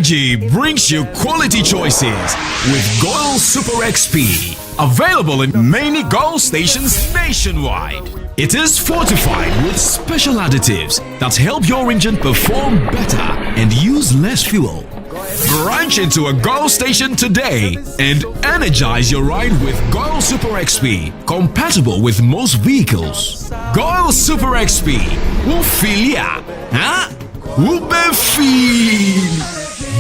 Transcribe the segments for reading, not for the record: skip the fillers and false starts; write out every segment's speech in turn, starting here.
Energy brings you quality choices with Goil Super XP. Available in many Goil stations nationwide. It is fortified with special additives that help your engine perform better and use less fuel. Branch into a Goil station today and energize your ride with Goil Super XP, compatible with most vehicles. Goil Super XP will feel ya, huh? Will be feel.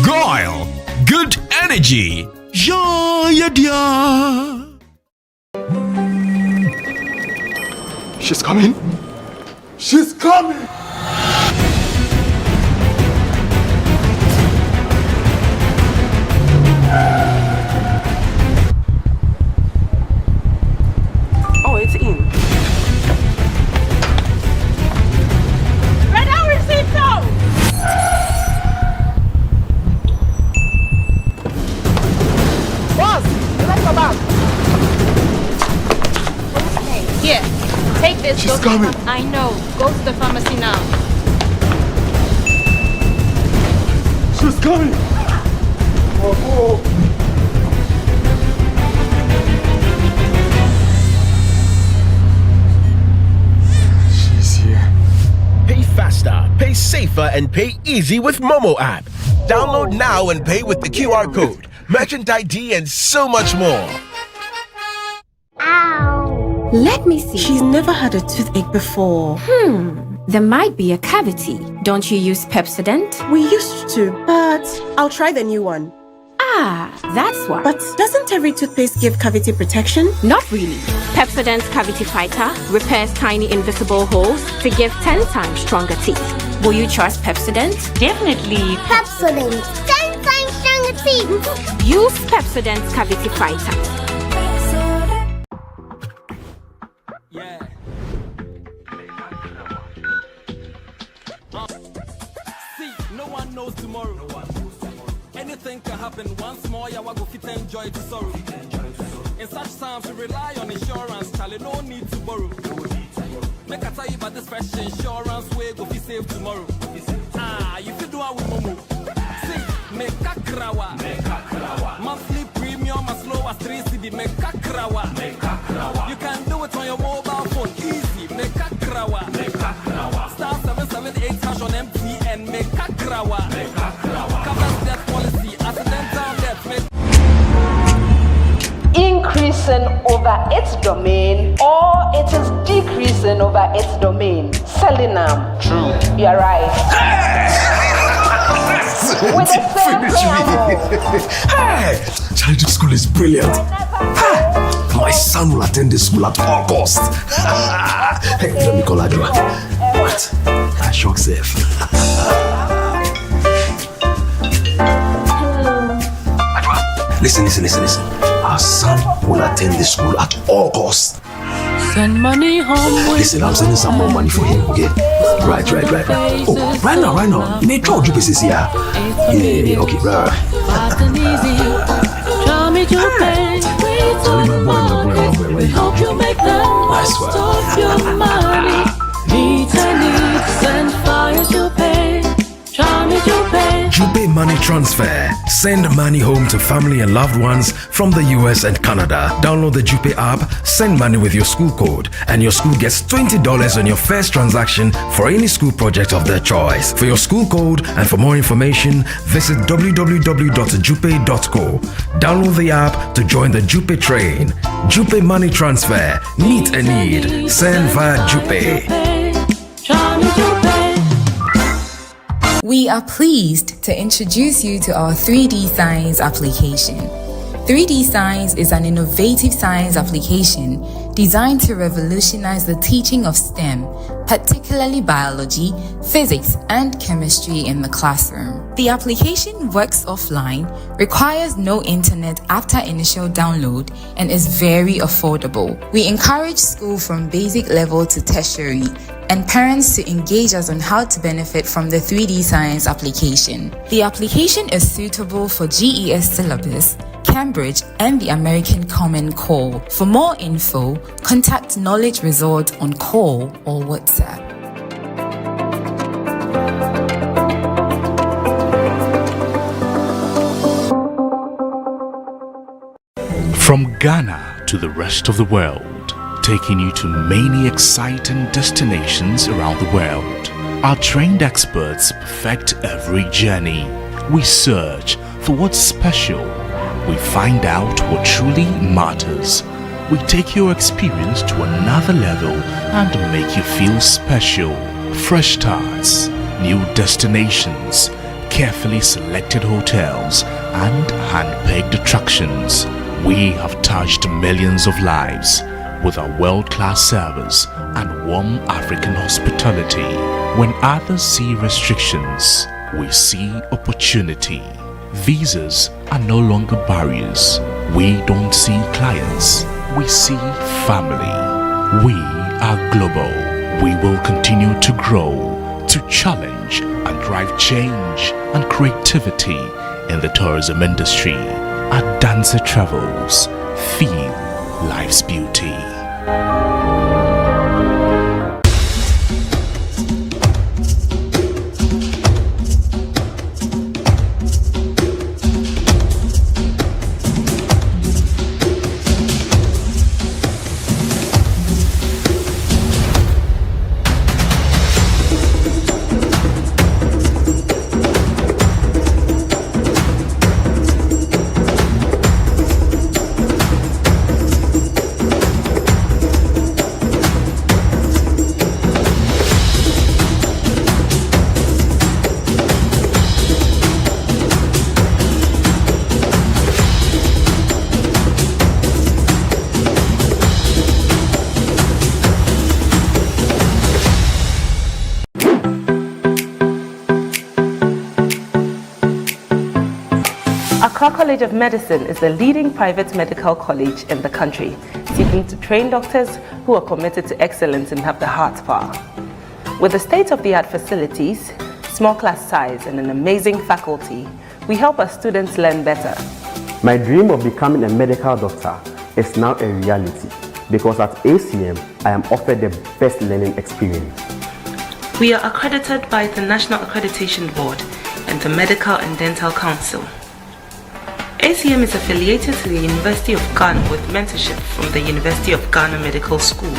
Goil, good energy. Ja, dia. She's coming. She's coming. Oh, it's in. Red out receipt now. Boss, let's go back. Okay, here. Take this. She's coming. I know. Go to the pharmacy now. She's coming. Oh. She's here. Pay faster, pay safer, and pay easy with Momo app. Download now and pay with the QR code, merchant ID, and so much more. Let me see. She's never had a toothache before. There might be a cavity. Don't you use Pepsodent? We used to, but I'll try the new one. Ah, that's why. But doesn't every toothpaste give cavity protection? Not really. Pepsodent's Cavity Fighter repairs tiny invisible holes to give 10 times stronger teeth. Will you trust Pepsodent? Definitely. Pepsodent, 10 times stronger teeth. Use Pepsodent's Cavity Fighter. Yeah. See, no one knows tomorrow. Anything can happen once more. Yeah, we go fit enjoy to sorrow. In such times, we rely on insurance. Charlie, no need to borrow. Make I tell you about this fresh insurance way go be safe tomorrow. You feel do with Momo. See, make a krawa. Monthly premium as low as 3 CD. Make a krawa. You can do it on your mobile phone. Easy. Make a krawa. Star 778 hash on MTN. Make a krawa. Covers death policy. Accidental death. Increasing over its domain, or it is decreasing over its domain. Selling them. True. You're right. With the same preamble. Hey, child school is brilliant. My son will attend the school at all costs. Hey, let me call Adwa. What? I shock safe. Listen. Our son will attend the school at all costs. Send money home. Listen, I'm sending some more money for him, okay? Right. Oh, right now. Make sure you pieces here. Yeah, okay, right. Fast and easy. Try me to pay. My boy. Hope you make the Nice most one. of your money. Meet and need. Send fire to pay. Try me to pay. Jupe Money Transfer. Send money home to family and loved ones from the US and Canada. Download the Jupe app, send money with your school code, and your school gets $20 on your first transaction for any school project of their choice. For your school code and for more information, visit www.jupe.co. Download the app to join the Jupe train. Jupe Money Transfer. Meet a need. Send via Jupe. Try me to pay. We are pleased to introduce you to our 3D Science application. 3D Science is an innovative science application designed to revolutionize the teaching of STEM, particularly biology, physics, and chemistry in the classroom. The application works offline, requires no internet after initial download, and is very affordable. We encourage school from basic level to tertiary and parents to engage us on how to benefit from the 3D Science application. The application is suitable for GES syllabus, Cambridge, and the American Common Core. For more info, contact Knowledge Resort on call or WhatsApp. From Ghana to the rest of the world, taking you to many exciting destinations around the world. Our trained experts perfect every journey. We search for what's special. We find out what truly matters. We take your experience to another level and make you feel special. Fresh starts, new destinations, carefully selected hotels, and hand-picked attractions. We have touched millions of lives with our world-class service and warm African hospitality. When others see restrictions, we see opportunity. Visas are no longer barriers. We don't see clients, we see family. We are global. We will continue to grow, to challenge and drive change and creativity in the tourism industry. Our dancer travels, feel life's beauty. Accra College of Medicine is the leading private medical college in the country, seeking to train doctors who are committed to excellence and have the heart power. With the state-of-the-art facilities, small class size, and an amazing faculty, we help our students learn better. My dream of becoming a medical doctor is now a reality because at ACM, I am offered the best learning experience. We are accredited by the National Accreditation Board and the Medical and Dental Council. ACM is affiliated to the University of Ghana with mentorship from the University of Ghana Medical School.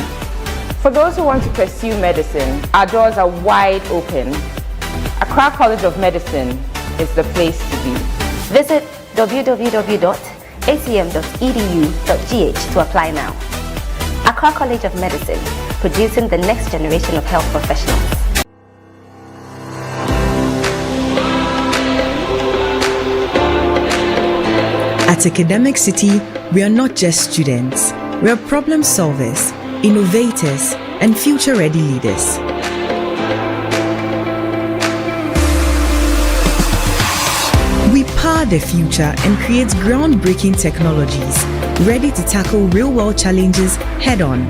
For those who want to pursue medicine, our doors are wide open. Accra College of Medicine is the place to be. Visit www.acm.edu.gh to apply now. Accra College of Medicine, producing the next generation of health professionals. At Academic City, we are not just students. We are problem solvers, innovators, and future-ready leaders. We power the future and create groundbreaking technologies ready to tackle real-world challenges head-on.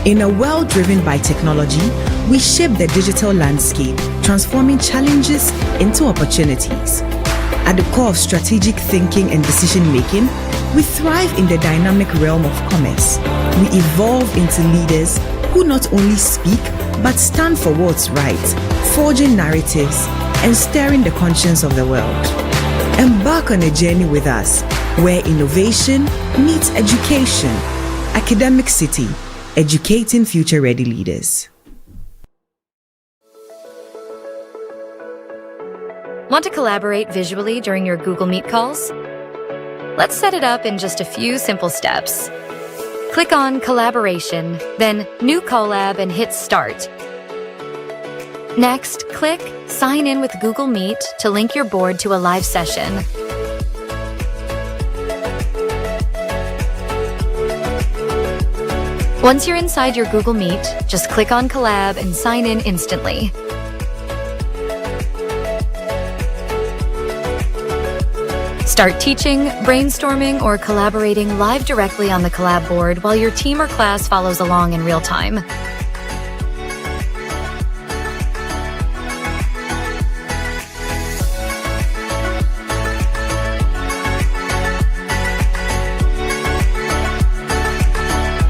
In a world driven by technology, we shape the digital landscape, transforming challenges into opportunities. At the core of strategic thinking and decision-making, we thrive in the dynamic realm of commerce. We evolve into leaders who not only speak, but stand for what's right, forging narratives and stirring the conscience of the world. Embark on a journey with us, where innovation meets education. Academic City, educating future-ready leaders. Want to collaborate visually during your Google Meet calls? Let's set it up in just a few simple steps. Click on Collaboration, then New Collab and hit Start. Next, click Sign in with Google Meet to link your board to a live session. Once you're inside your Google Meet, just click on Collab and sign in instantly. Start teaching, brainstorming, or collaborating live directly on the Collab board while your team or class follows along in real time.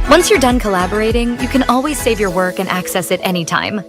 Once you're done collaborating, you can always save your work and access it anytime.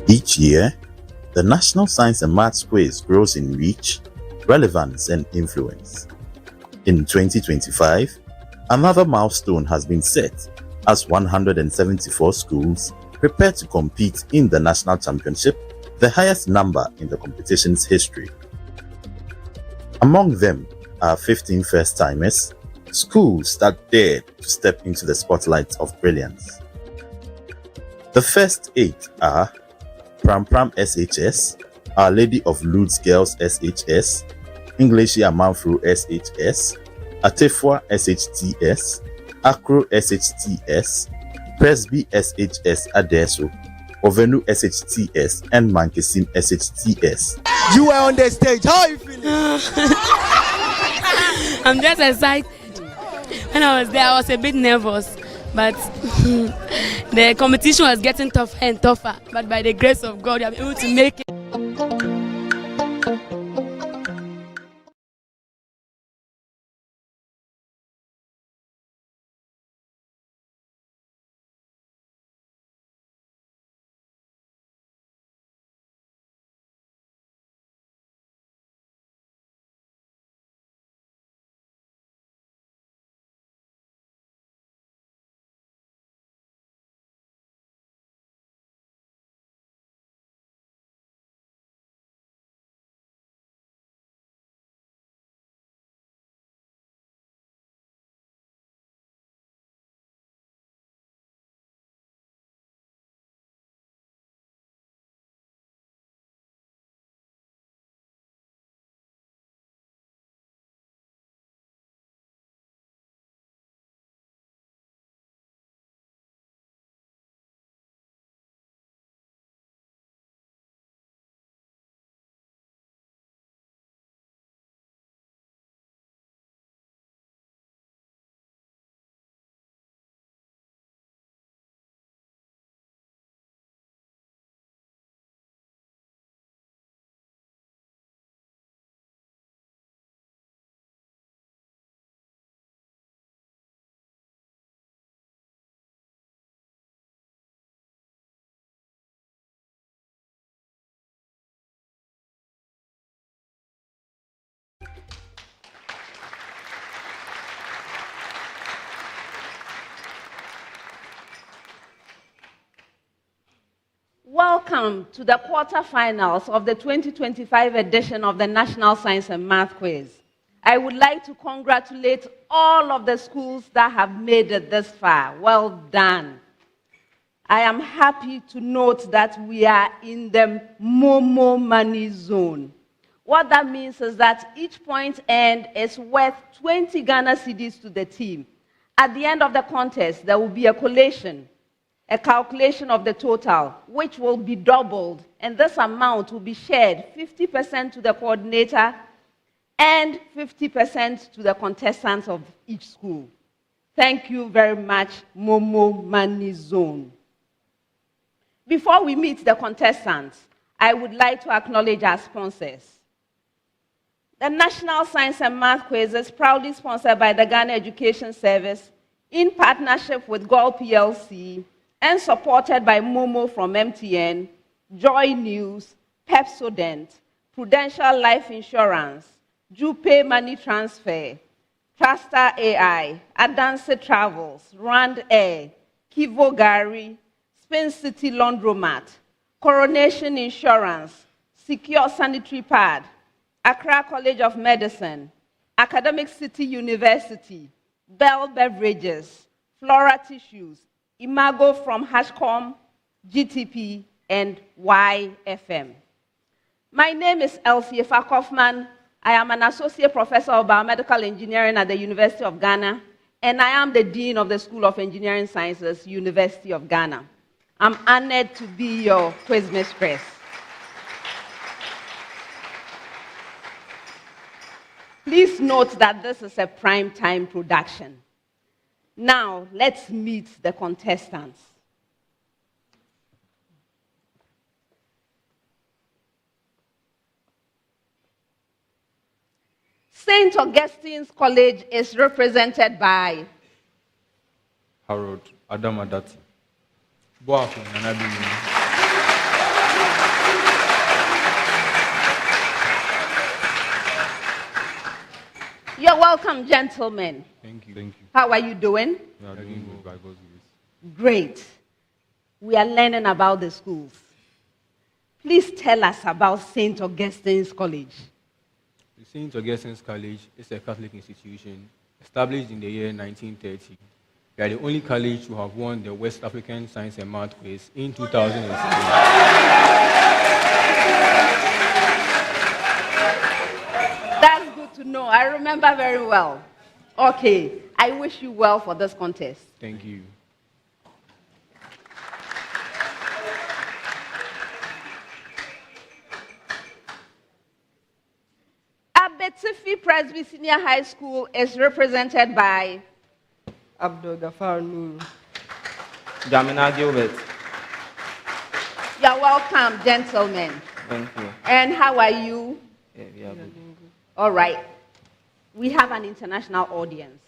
Each year, the National Science and Maths Quiz grows in reach, relevance, and influence. In 2025, another milestone has been set as 174 schools prepare to compete in the National Championship, the highest number in the competition's history. Among them are 15 first-timers, schools that dared to step into the spotlight of brilliance. The first 8 are Pram Pram SHS, Our Lady of Lourdes Girls SHS, English Amanfru SHS, Atefua SHTS, Akro SHTS, Presby SHS Adeso, Ovenu SHTS, and Mankesim SHTS. You were on the stage. How are you feeling? I'm just excited. When I was there, I was a bit nervous, but the competition was getting tougher and tougher. But by the grace of God, I'm able to make it. Welcome to the quarterfinals of the 2025 edition of the National Science and Math Quiz. I would like to congratulate all of the schools that have made it this far. Well done. I am happy to note that we are in the Momo money zone. What that means is that each point earned is worth 20 Ghana cedis to the team. At the end of the contest, there will be a collation, a calculation of the total, which will be doubled, and this amount will be shared 50% to the coordinator and 50% to the contestants of each school. Thank you very much, Momo Money Zone. Before we meet the contestants, I would like to acknowledge our sponsors. The National Science and Math Quiz is proudly sponsored by the Ghana Education Service in partnership with GOL PLC, and supported by Momo from MTN, Joy News, Pepsodent, Prudential Life Insurance, Jupe Money Transfer, Trustar AI, Adanse Travels, Rand Air, Kivo Gari, Spin City Laundromat, Coronation Insurance, Secure Sanitary Pad, Accra College of Medicine, Academic City University, Bell Beverages, Flora Tissues, Imago from Hashcom, GTP, and YFM. My name is Elsie Kaufman. I am an associate professor of biomedical engineering at the University of Ghana, and I am the dean of the School of Engineering Sciences, University of Ghana. I'm honored to be your quiz mistress. Please note that this is a prime time production. Now, let's meet the contestants. St. Augustine's College is represented by Harold Adam Adati. Boafu Nanabi. You're welcome, gentlemen. Thank you. Thank you. How are you doing? We are doing good by God's grace. Great. We are learning about the schools. Please tell us about St. Augustine's College. The St. Augustine's College is a Catholic institution established in the year 1930. We are the only college to have won the West African Science and Math Quiz in 2016. That's good to know. I remember very well. Okay, I wish you well for this contest. Thank you. Abetifi Presby Senior High School is represented by Abdul Gafar Nur. Jamina Gilbert. You're welcome, gentlemen. Thank you. And how are you? Yeah, we are good. All right. We have an international audience.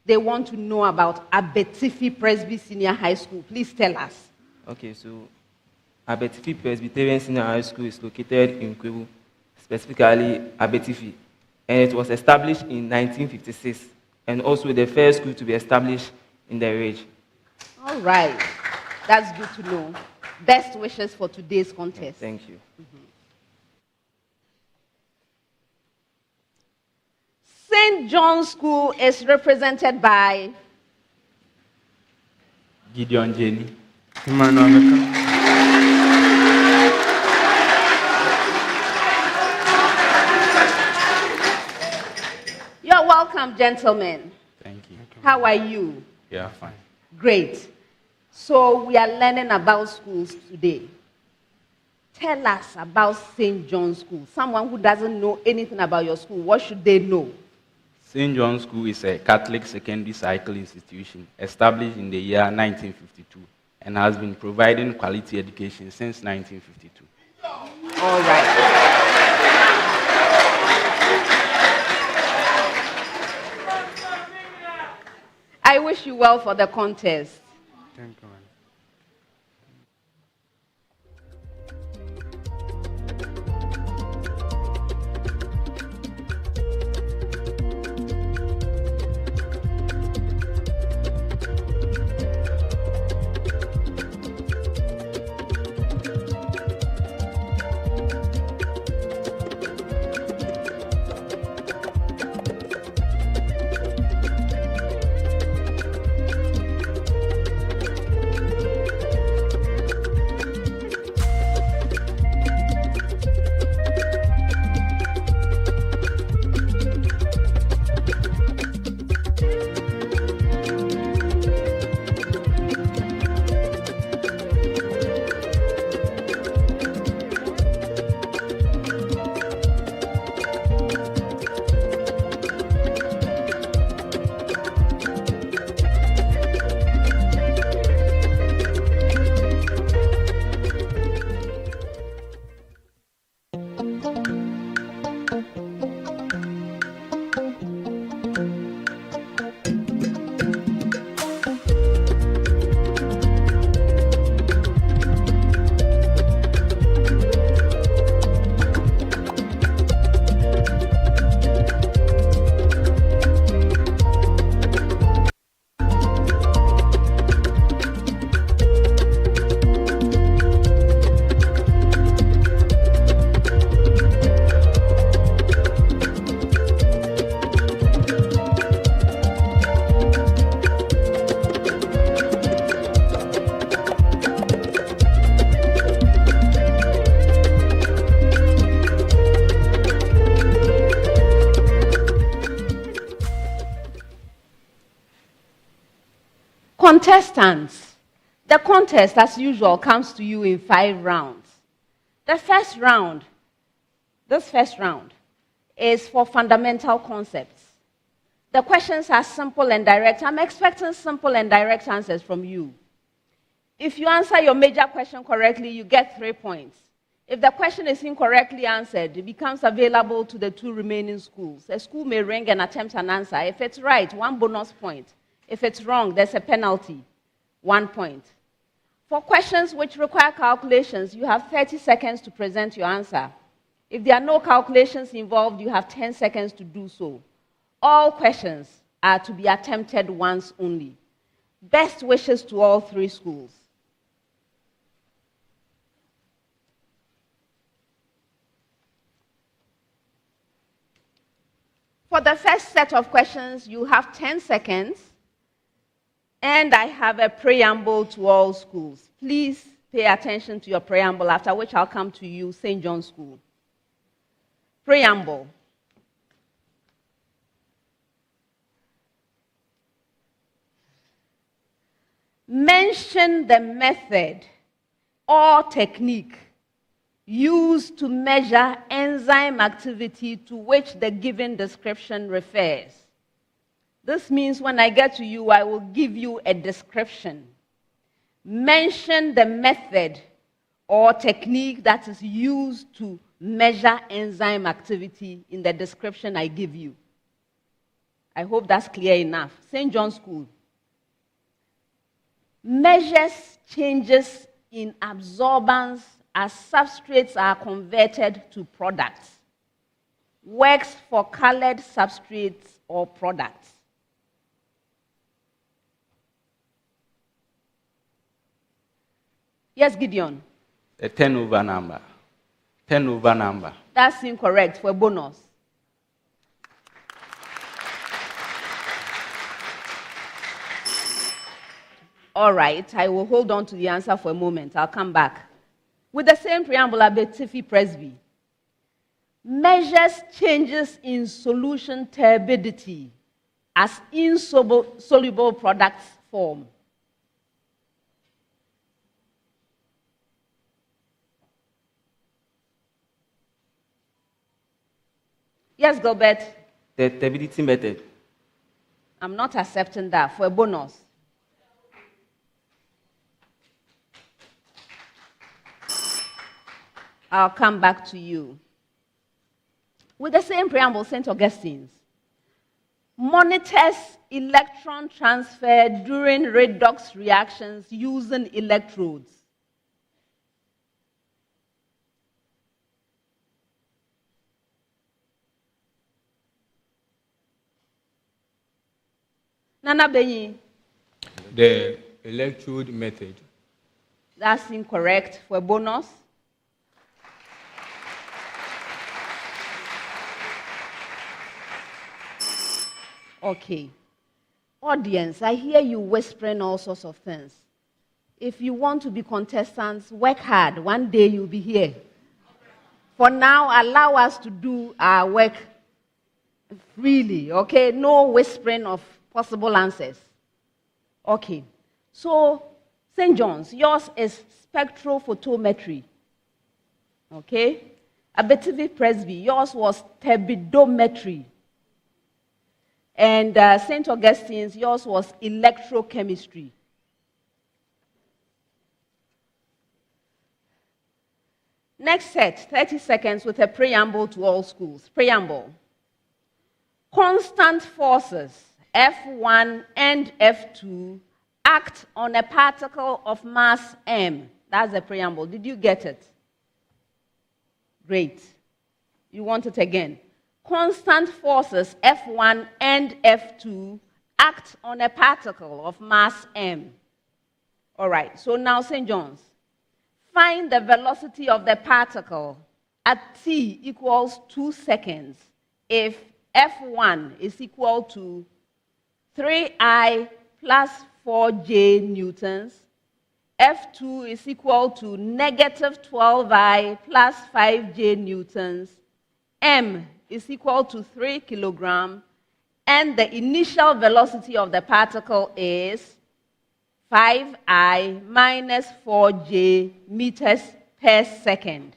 They want to know about Abetifi Presby Senior High School. Please tell us. Okay, so Abetifi Presbyterian Senior High School is located in Kwebu, specifically Abetifi, and it was established in 1956, and also the first school to be established in the region. All right. That's good to know. Best wishes for today's contest. Thank you. St. John's School is represented by Gideon Jenny. You're welcome, gentlemen. Thank you. How are you? Yeah, fine. Great. So we are learning about schools today. Tell us about St. John's School. Someone who doesn't know anything about your school, what should they know? St. John's School is a Catholic secondary cycle institution established in the year 1952 and has been providing quality education since 1952. All right. I wish you well for the contest. Thank you. Contestants, the contest, as usual, comes to you in 5 rounds. The first round, this first round, is for fundamental concepts. The questions are simple and direct. I'm expecting simple and direct answers from you. If you answer your major question correctly, you get 3 points. If the question is incorrectly answered, it becomes available to the 2 remaining schools. A school may ring and attempt an answer. If it's right, 1 bonus point. If it's wrong, there's a penalty, 1 point. For questions which require calculations, you have 30 seconds to present your answer. If there are no calculations involved, you have 10 seconds to do so. All questions are to be attempted once only. Best wishes to all 3 schools. For the first set of questions, you have 10 seconds, and I have a preamble to all schools. Please pay attention to your preamble, after which I'll come to you, St. John's School. Preamble. Mention the method or technique used to measure enzyme activity to which the given description refers. This means when I get to you, I will give you a description. Mention the method or technique that is used to measure enzyme activity in the description I give you. I hope that's clear enough. St. John's School. Measures changes in absorbance as substrates are converted to products. Works for colored substrates or products. Yes, Gideon. The turnover number. Turnover number. That's incorrect for a bonus. All right, I will hold on to the answer for a moment. I'll come back. With the same preamble, Abetifi, Presby. Measures changes in solution turbidity as insoluble products form. Yes, Gilbert. The turbidity method. I'm not accepting that for a bonus. I'll come back to you. With the same preamble, St. Augustine's. Monitors electron transfer during redox reactions using electrodes. Nana Benyi. The electrode method. That's incorrect for a bonus. Okay. Audience, I hear you whispering all sorts of things. If you want to be contestants, work hard. One day you'll be here. For now, allow us to do our work freely, okay? No whispering of possible answers. Okay. So, St. John's, yours is spectrophotometry. Okay? Abetifi, Presby, yours was turbidometry. And St. Augustine's, yours was electrochemistry. Next set, 30 seconds with a preamble to all schools. Preamble. Constant forces, F1 and F2, act on a particle of mass m. That's the preamble. Did you get it? Great. You want it again. Constant forces, F1 and F2, act on a particle of mass m. All right, so now St. John's. Find the velocity of the particle at t equals 2 seconds if F1 is equal to 3I plus 4j newtons, F2 is equal to negative 12I plus 5j newtons, m is equal to 3 kilograms, and the initial velocity of the particle is 5I minus 4j meters per second.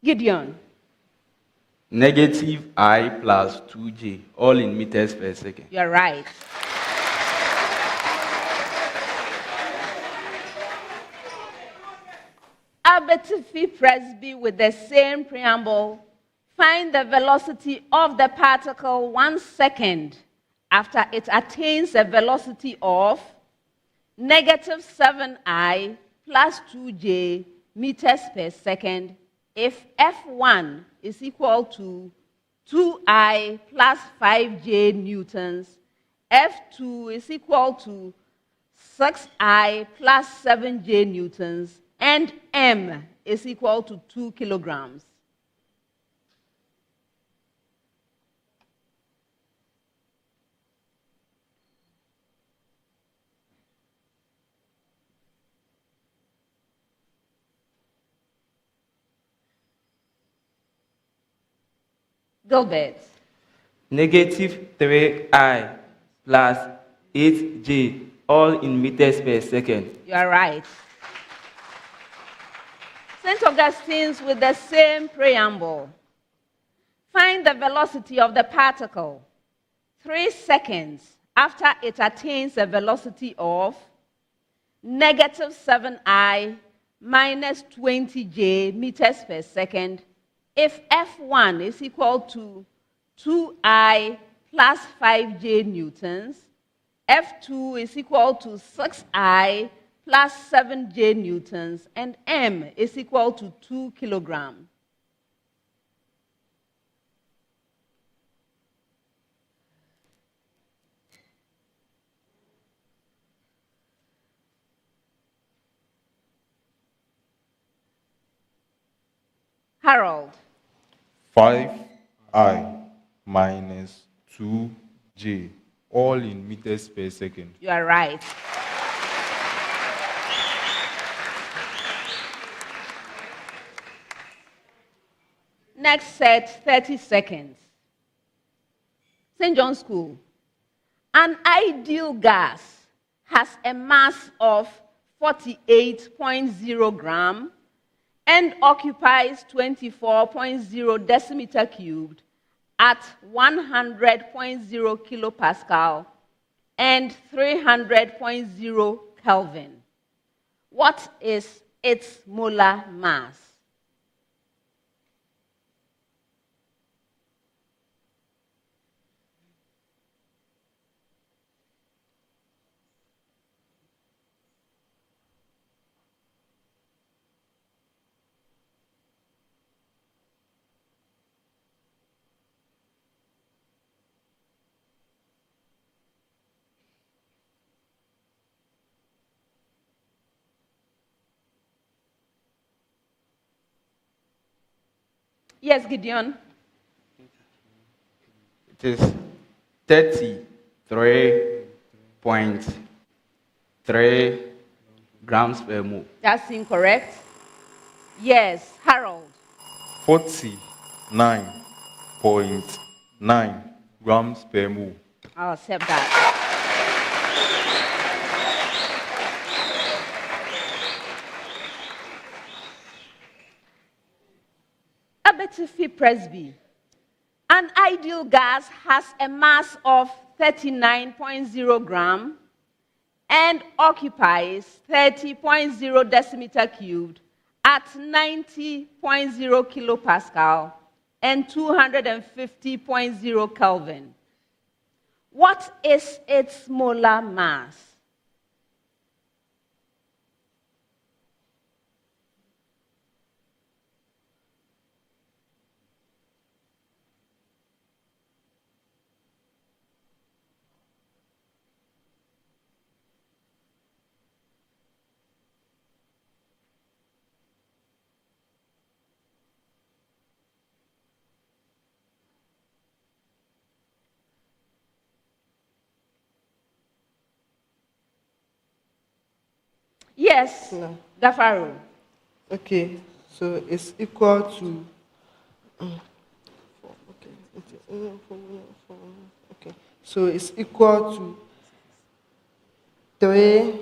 Gideon. Negative I plus 2j, all in meters per second. You're right. Abetifi Presby with the same preamble. Find the velocity of the particle 1 second after it attains a velocity of negative 7I plus 2j meters per second if F1 is equal to 2I plus 5j newtons, F2 is equal to 6I plus 7j newtons, and M is equal to 2 kilograms. Gilbert. Negative 3I plus 8j, all in meters per second. You are right. St. Augustine's with the same preamble. Find the velocity of the particle 3 seconds after it attains a velocity of negative 7I minus 20j meters per second if F1 is equal to 2I plus 5j newtons, F2 is equal to 6I plus 7j newtons, and M is equal to 2 kilograms. Harold. 5I minus 2j, all in meters per second. You are right. Next set, 30 seconds. St. John's School. An ideal gas has a mass of 48.0 gram and occupies 24.0 decimeter cubed at 100.0 kilopascal and 300.0 Kelvin. What is its molar mass? Yes, Gideon. It is 33.3 grams per mole. That's incorrect. Yes, Harold. 49.9 grams per mole. I'll accept that. Abetifi Presby. An ideal gas has a mass of 39.0 gram and occupies 30.0 decimeter cubed at 90.0 kilopascal and 250.0 Kelvin. What is its molar mass? Yes, no. Gafaro. Okay, so it's equal to. Okay, so it's equal to 3.3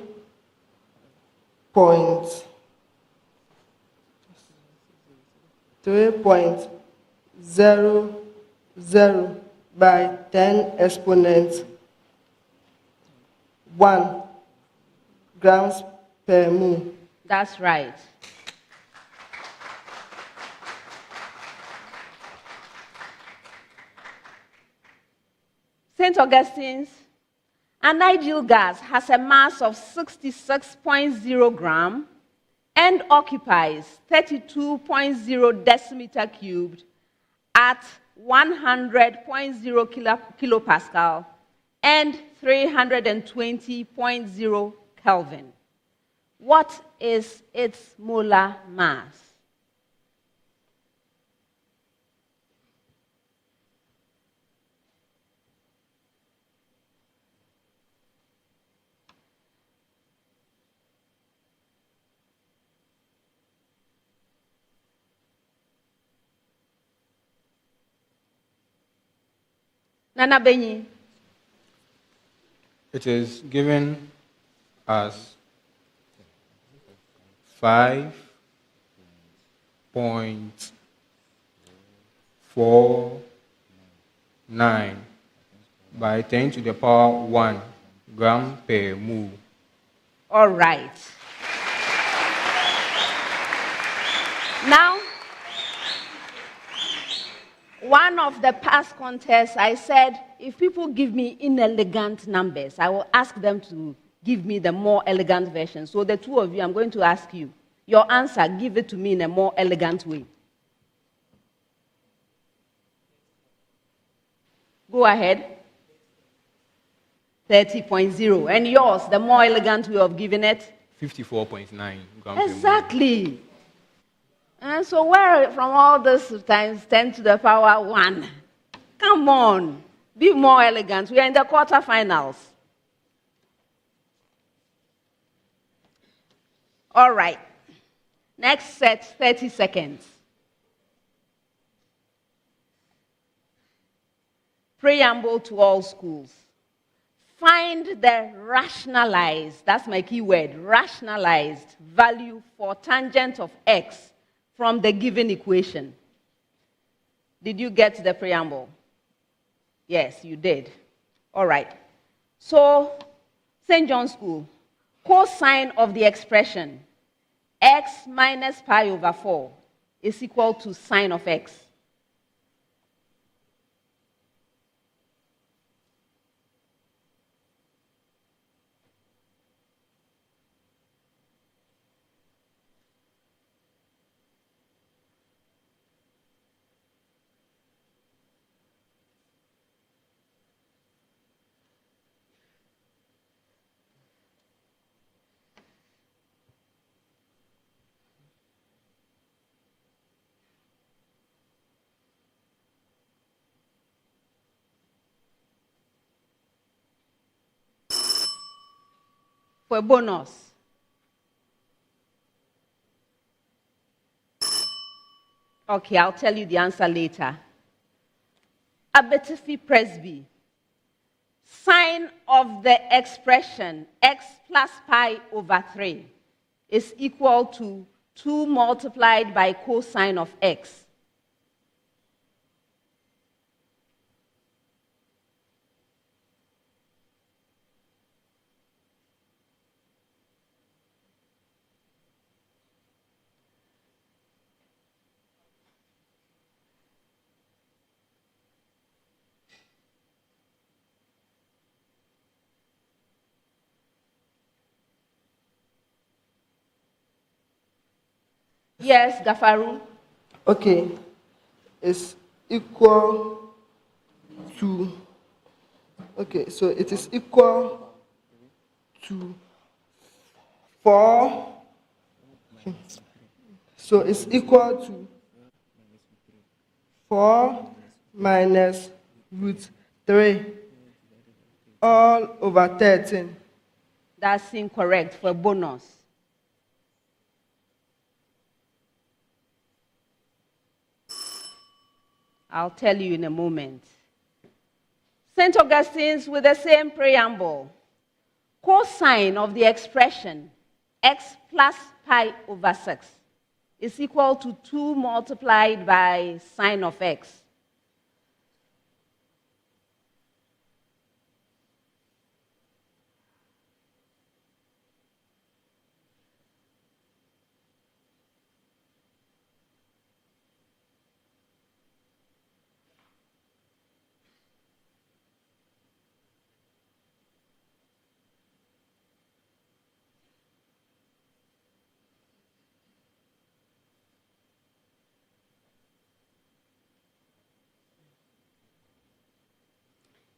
3.00 by 10 exponent 1 grams per mole. That's right. St. Augustine's, an ideal gas has a mass of 66.0 gram and occupies 32.0 decimeter cubed at 100.0 kilopascal and 320.0 Kelvin. What is its molar mass? Nana Benyi. It is given as 5.49 by 10 to the power 1 gram per mole. All right. Now, one of the past contests, I said, if people give me inelegant numbers, I will ask them to give me the more elegant version. So the two of you, I'm going to ask you, your answer, give it to me in a more elegant way. Go ahead. 30.0. And yours, the more elegant way of giving it? 54.9 grams per mole. Exactly. And so where from all this times 10 to the power 1? Come on. Be more elegant. We are in the quarterfinals. All right. Next set, 30 seconds. Preamble to all schools. Find the rationalized, that's my key word, rationalized value for tangent of x from the given equation. Did you get the preamble? Yes, you did. All right. So, St. John's School, cosine of the expression x minus pi over 4 is equal to sine of x. For a bonus. Okay, I'll tell you the answer later. Abetifi Presby. Sine of the expression x plus pi over 3 is equal to 2 multiplied by cosine of x. Yes, Gafaru. Okay, it's equal to, okay, so it is equal to 4, so it's equal to 4 minus root 3 all over 13. That's incorrect for bonus. I'll tell you in a moment. St. Augustine's with the same preamble. Cosine of the expression x plus pi over 6 is equal to 2 multiplied by sine of x.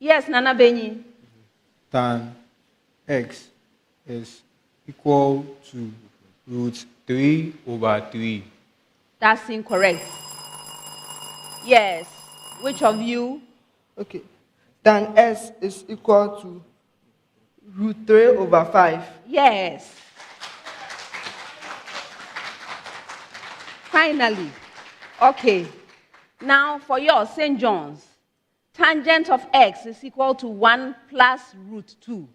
Yes, Nana Benyi. Tan x is equal to root 3 over 3. That's incorrect. Yes. Which of you? Okay. Tan S is equal to root 3 over 5. Yes. Finally. Okay. Now for your St. John's. Tangent of x is equal to 1 plus root 2.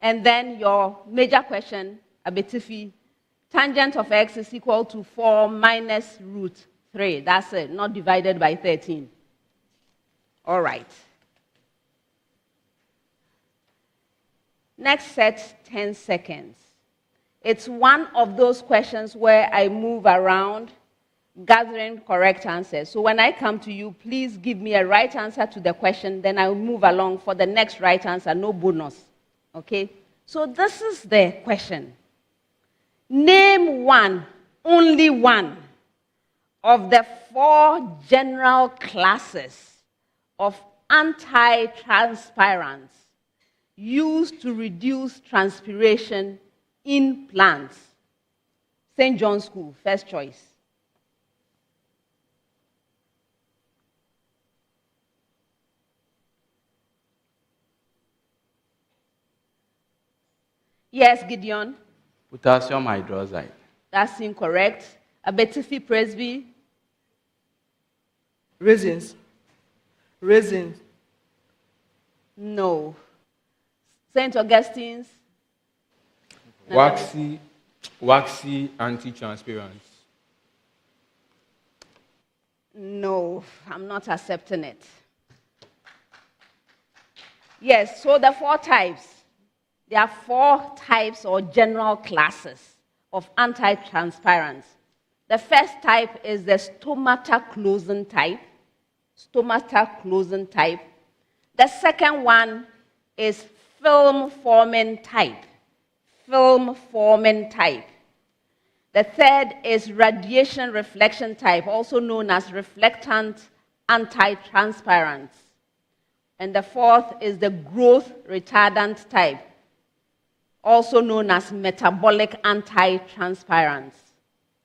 And then your major question, Abetifi, tangent of x is equal to 4 minus root 3. That's it, not divided by 13. All right. Next set, 10 seconds. It's one of those questions where I move around gathering correct answers. So when I come to you, please give me a right answer to the question, then I'll move along for the next right answer, no bonus. Okay? So this is the question. Name one, only one, of the 4 general classes of anti-transpirants used to reduce transpiration in plants. St. John's School, first choice. Yes, Gideon. Potassium hydroxide. That's incorrect. Abetifi, Presby. Raisins. Raisins. No. St. Augustine's. Waxy anti-transparents. No, I'm not accepting it. Yes, so the 4 types. There are 4 types or general classes of anti-transparents. The first type is the stomata closing type. Stomata closing type. The second one is film forming type. Film forming type. The third is radiation reflection type, also known as reflectant anti-transparents. And the fourth is the growth retardant type, also known as metabolic anti-transparents.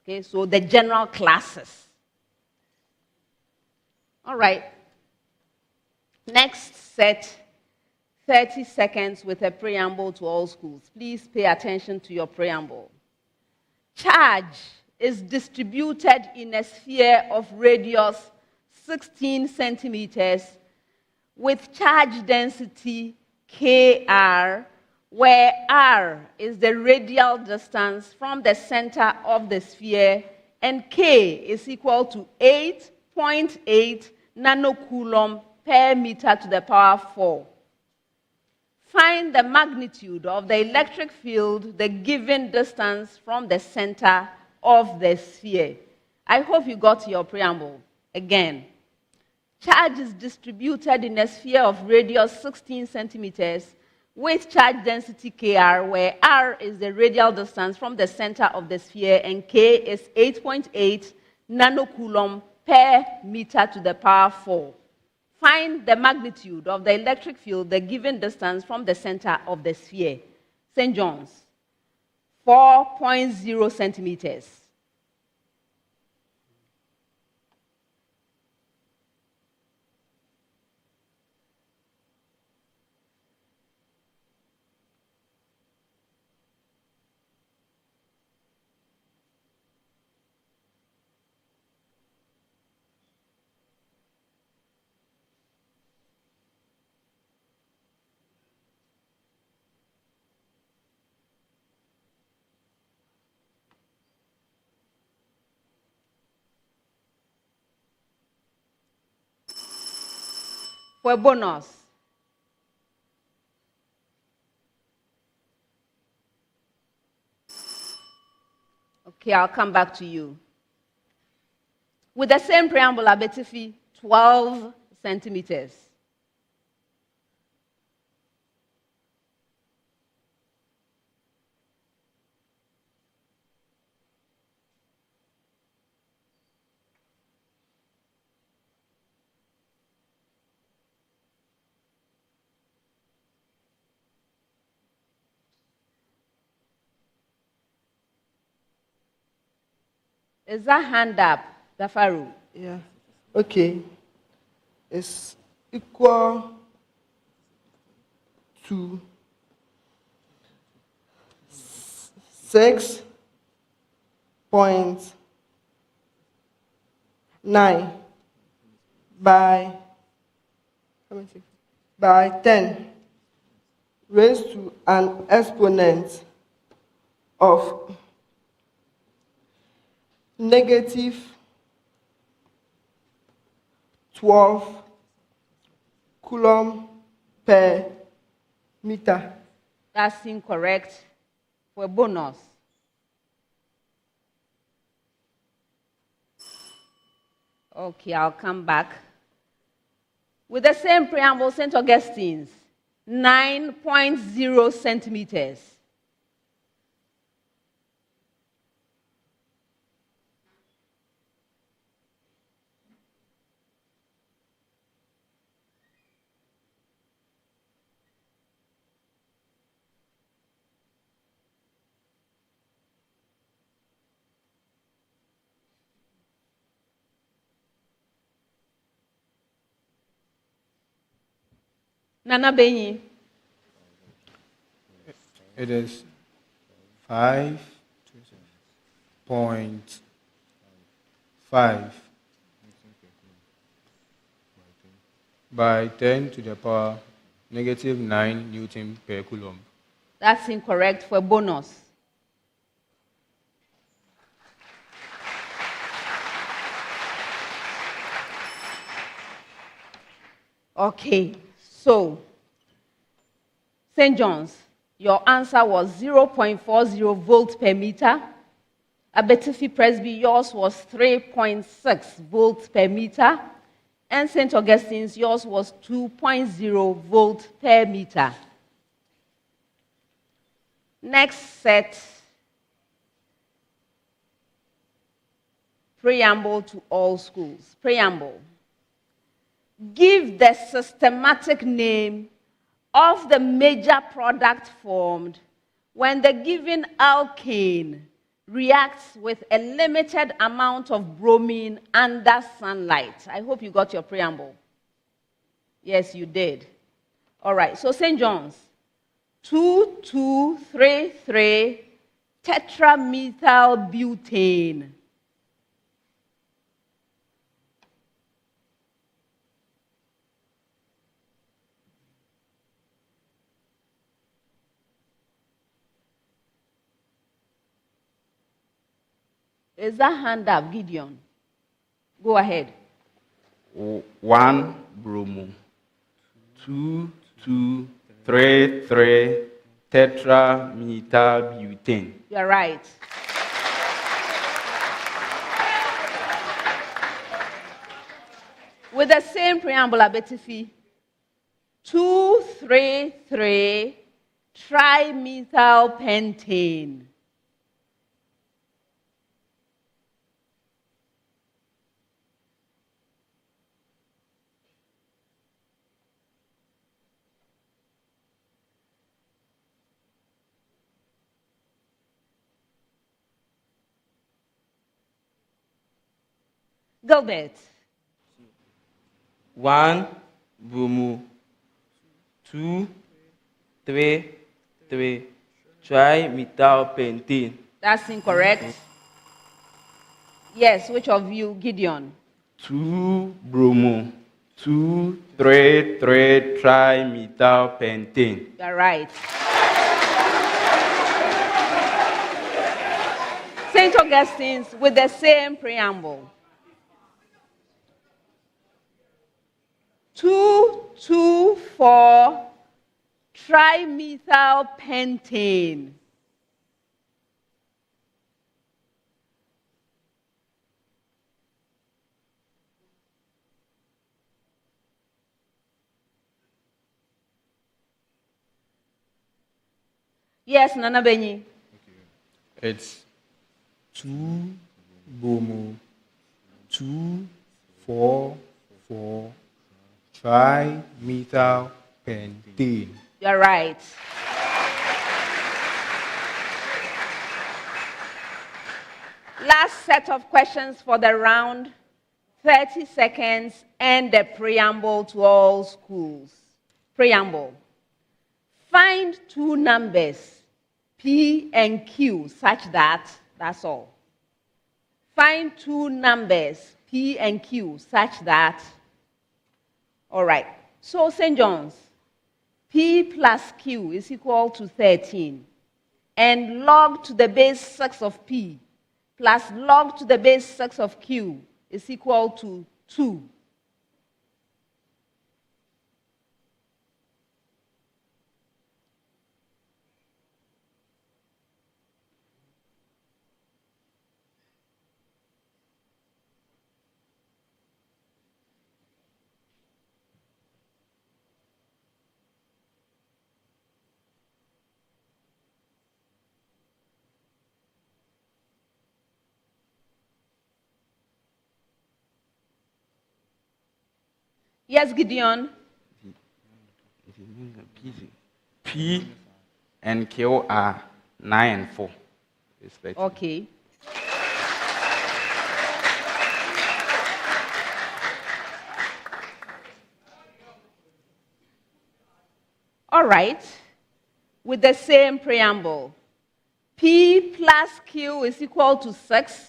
Okay, so the general classes. All right. Next set, 30 seconds with a preamble to all schools. Please pay attention to your preamble. Charge is distributed in a sphere of radius 16 centimeters with charge density Kr, where R is the radial distance from the center of the sphere, and K is equal to 8.8 nanocoulomb per meter to the power 4. Find the magnitude of the electric field the given distance from the center of the sphere. I hope you got your preamble. Again, charge is distributed in a sphere of radius 16 centimeters with charge density Kr, where R is the radial distance from the center of the sphere and K is 8.8 nanocoulomb per meter to the power 4. Find the magnitude of the electric field the given distance from the center of the sphere. St. John's, 4.0 centimeters. for a bonus. Okay, I'll come back to you. With the same preamble, Abetifi, 12 centimeters. Is that hand up, Dafaru? Yeah. Okay. It's equal to 6.9 by 10 raised to an exponent of negative 12 coulomb per meter. That's incorrect. For a bonus. Okay, I'll come back. With the same preamble, St. Augustine's, 9.0 centimeters. Nana Benyi. It is 5.5 by 10 to the power negative 9 Newton per coulomb. That's incorrect. For a bonus. Okay, so St. John's, your answer was 0.40 volts per meter. Abetifi Presby, yours was 3.6 volts per meter. And St. Augustine's, yours was 2.0 volts per meter. Next set, preamble to all schools. Preamble. Give the systematic name of the major product formed when the given alkane reacts with a limited amount of bromine under sunlight. I hope you got your preamble. Yes, you did. All right, so St. John's, 2233 tetramethylbutane. Is that hand up, Gideon? Go ahead. 1 bromo, 2, 2, 3, 3 tetramethylbutane. You're right. With the same preamble, Abetifi, 233 trimethylpentane. Gilbert. 1 bromo, 2, 3, 3 trimethylpentane. That's incorrect. Yes, which of you, Gideon? 2 bromo, 2, 3, 3 trimethylpentane. You're right. St. Augustine's with the same preamble. 2,2,4-trimethylpentane. Yes, Nana Benyi. It's 2-bromo-2,4,4-trimethylpentane. You're right. Last set of questions for the round, 30 seconds, and the preamble to all schools. Preamble. Find two numbers, P and Q, such that, that's all. Find two numbers, P and Q, such that, all right. So, St. John's, P plus Q is equal to 13. And log to the base 6 of P plus log to the base 6 of Q is equal to 2. Yes, Gideon. P and Q are 9 and 4. Okay. All right. With the same preamble. P plus Q is equal to 6,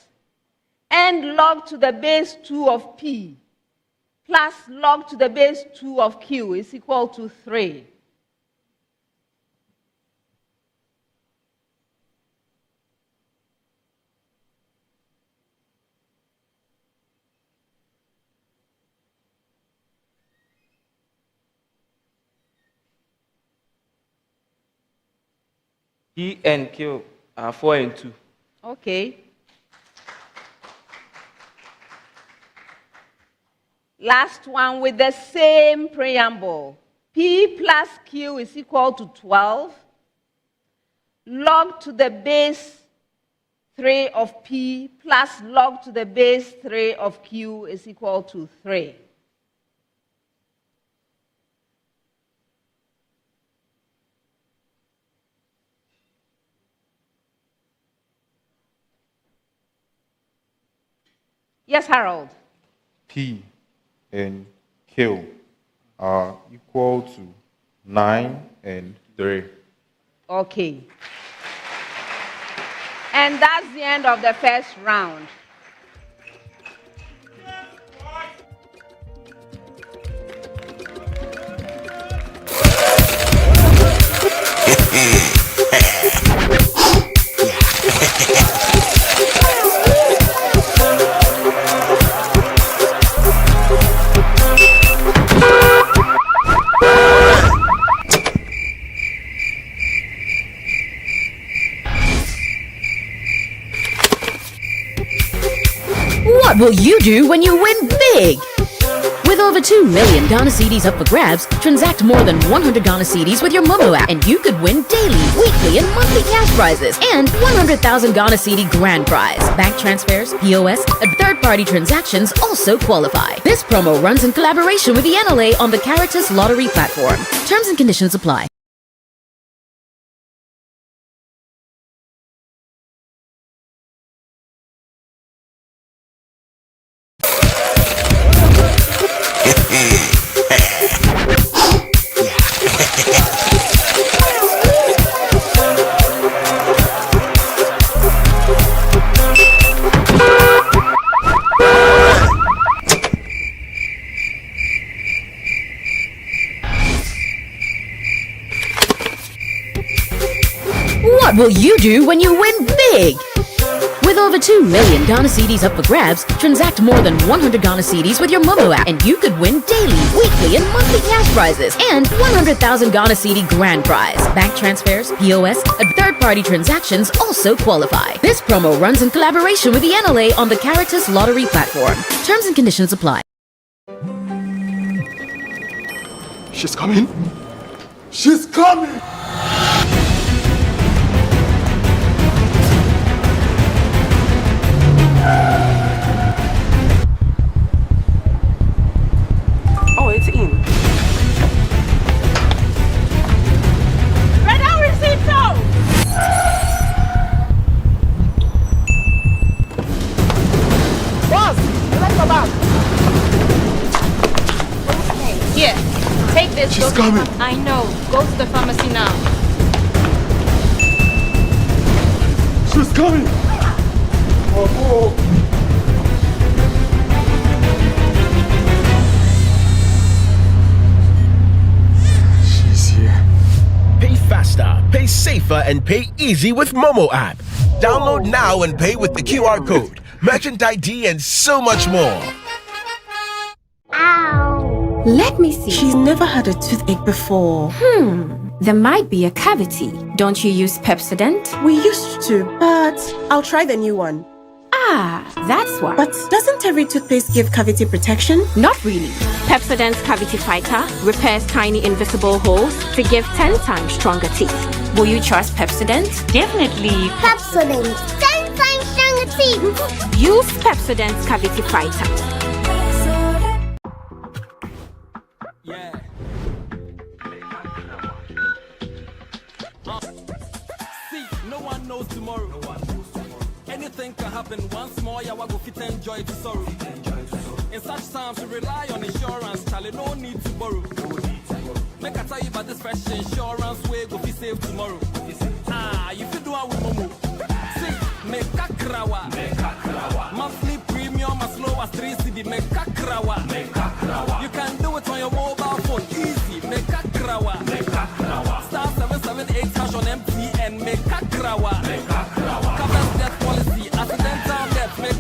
and log to the base 2 of P plus log to the base 2 of Q is equal to 3. P and Q are 4 and 2. Okay. Last one with the same preamble. P plus Q is equal to 12. Log to the base 3 of P plus log to the base 3 of Q is equal to 3. Yes, Harold. P and Q are equal to 9 and 3. Okay. And that's the end of the first round. What will you do when you win big? With over 2 million Ghana cedis up for grabs, transact more than 100 Ghana cedis with your Momo app, and you could win daily, weekly, and monthly cash prizes, and 100,000 Ghana cedi grand prize. Bank transfers, POS, and third-party transactions also qualify. This promo runs in collaboration with the NLA on the Caritas Lottery platform. Terms and conditions apply. What will you do when you win big? With over over 2 million Ghana cedis up for grabs, transact more than 100 Ghana cedis with your Momo app, and you could win daily, weekly, and monthly cash prizes, and 100,000 Ghana cedi grand prize. Bank transfers, POS, and third-party transactions also qualify. This promo runs in collaboration with the NLA on the Caritas Lottery platform. Terms and conditions apply. She's coming. She's coming. Oh, it's in. Red Recito! Boss, collect my bag. Here, take this. She's coming. I know. Go to the pharmacy now. She's coming. Oh. She's here. Pay faster, pay safer, and pay easy with Momo app. Download now and pay with the QR code, merchant ID, and so much more. Let me see. She's never had a toothache before. There might be a cavity. Don't you use Pepsodent? We used to, but I'll try the new one. Ah, that's why. But doesn't every toothpaste give cavity protection? Not really. Pepsodent's Cavity Fighter repairs tiny invisible holes to give 10 times stronger teeth. Will you trust Pepsodent? Definitely. Pepsodent, 10 times stronger teeth. Use Pepsodent's Cavity Fighter. See, no one knows tomorrow. Anything can happen once more. Yeah, we go fit enjoy to sorrow. In such times, we rely on insurance. Charlie, no need to borrow. Make I tell you about this fresh insurance way go fit save tomorrow. You fit do it with Momo. See, make a krawa. Monthly premium as low as 3 cedi. Make a krawa. You can do it on your mobile phone. Easy. Make a krawa. Star 778 hash on MTN. Make a krawa. Covers death policy. Accidental death. Make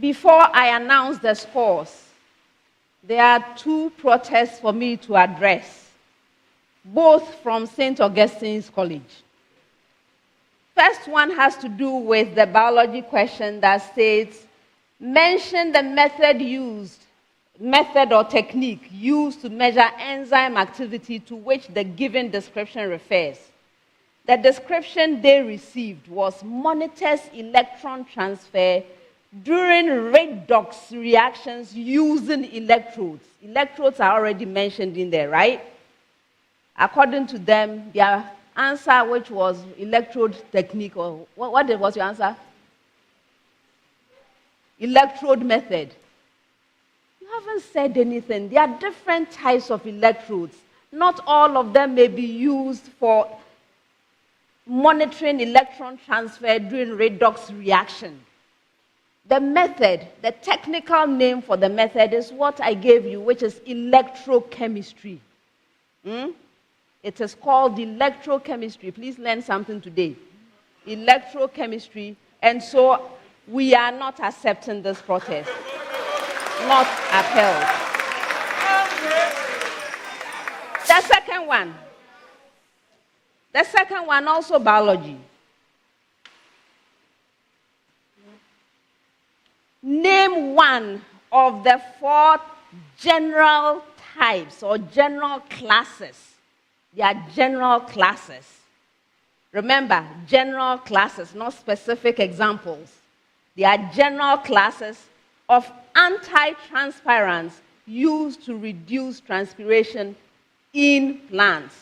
Before I announce the scores, there are two protests for me to address, both from St. Augustine's College. First one has to do with the biology question that states, mention the method or technique used to measure enzyme activity to which the given description refers. The description they received was monitors electron transfer during redox reactions using electrodes. Electrodes are already mentioned in there, right? According to them, their answer, which was electrode technique, or what was your answer? Electrode method. You haven't said anything. There are different types of electrodes. Not all of them may be used for monitoring electron transfer during redox reaction. The method, the technical name for the method is what I gave you, which is electrochemistry. It is called electrochemistry. Please learn something today. Electrochemistry. And so we are not accepting this protest. Not upheld. The second one, also biology. Name one of the 4 general types or general classes. They are general classes. Remember, general classes, not specific examples. They are general classes of anti-transpirants used to reduce transpiration in plants.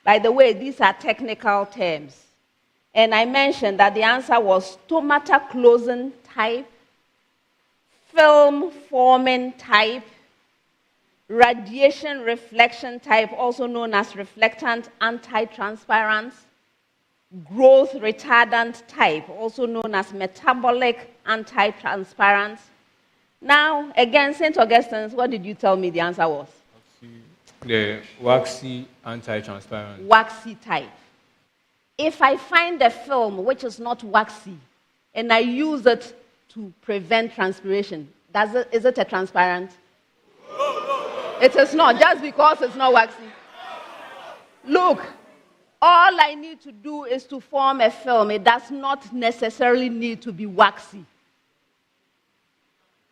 By the way, these are technical terms. And I mentioned that the answer was stomata closing type, film forming type, radiation reflection type, also known as reflectant anti-transparents, growth retardant type, also known as metabolic anti-transparents. Now, again, St. Augustine's, what did you tell me the answer was? The waxy anti-transparent. Waxy type. If I find a film which is not waxy and I use it to prevent transpiration, is it a transparent? It is not, just because it's not waxy. Look, all I need to do is to form a film. It does not necessarily need to be waxy.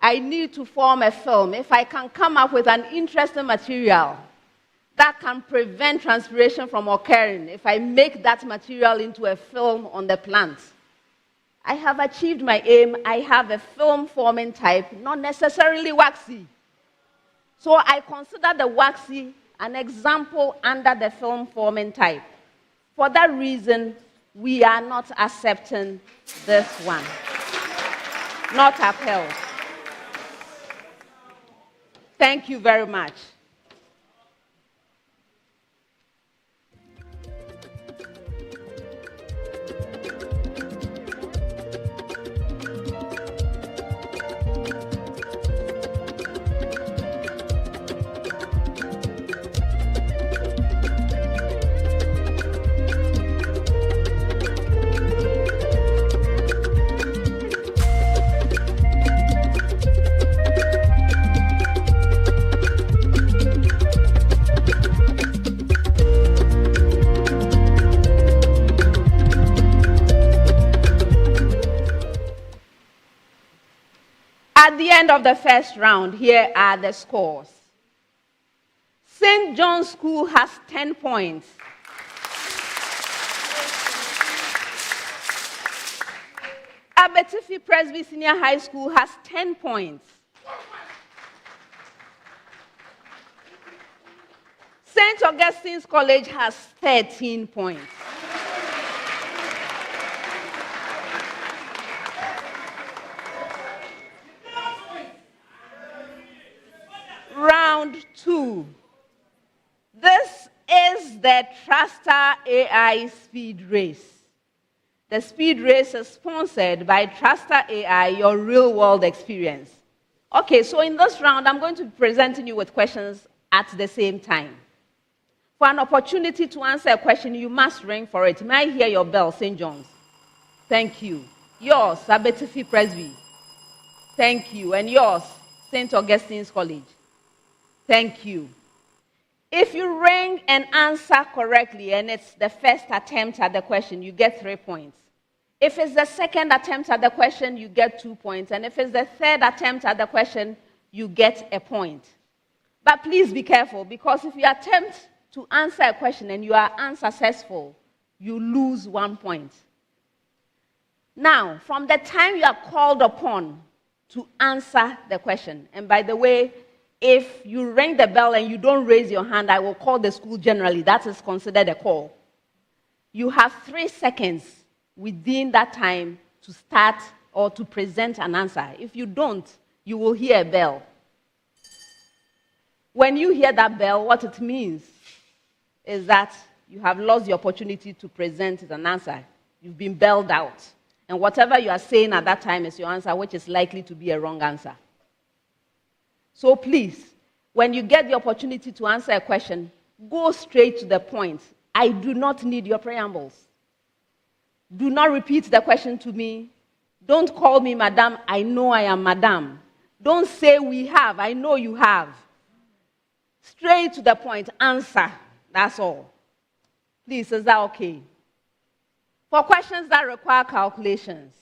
I need to form a film. If I can come up with an interesting material that can prevent transpiration from occurring, if I make that material into a film on the plant, I have achieved my aim. I have a film forming type, not necessarily waxy. So I consider the waxy an example under the film forming type. For that reason, we are not accepting this one. Not upheld. Thank you very much. At the end of the first round, here are the scores. St. John's School has 10 points. Abetifi Presby Senior High School has 10 points. St. Augustine's College has 13 points. Round 2. This is the Truster AI Speed Race. The speed race is sponsored by Truster AI, your real-world experience. Okay, so in this round, I'm going to be presenting you with questions at the same time. For an opportunity to answer a question, you must ring for it. May I hear your bell, St. John's? Thank you. Yours, Abetifi Presby. Thank you. And yours, St. Augustine's College. Thank you. If you ring and answer correctly, and it's the first attempt at the question, you get 3 points. If it's the second attempt at the question, you get 2 points. And if it's the third attempt at the question, you get a point. But please be careful, because if you attempt to answer a question and you are unsuccessful, you lose 1 point. Now, from the time you are called upon to answer the question, and by the way, if you ring the bell and you don't raise your hand, I will call the school generally. That is considered a call. You have 3 seconds within that time to start or to present an answer. If you don't, you will hear a bell. When you hear that bell, what it means is that you have lost the opportunity to present an answer. You've been belled out. And whatever you are saying at that time is your answer, which is likely to be a wrong answer. So please, when you get the opportunity to answer a question, go straight to the point. I do not need your preambles. Do not repeat the question to me. Don't call me madam. I know I am madam. Don't say we have. I know you have. Straight to the point. Answer. That's all. Please, is that okay? For questions that require calculations,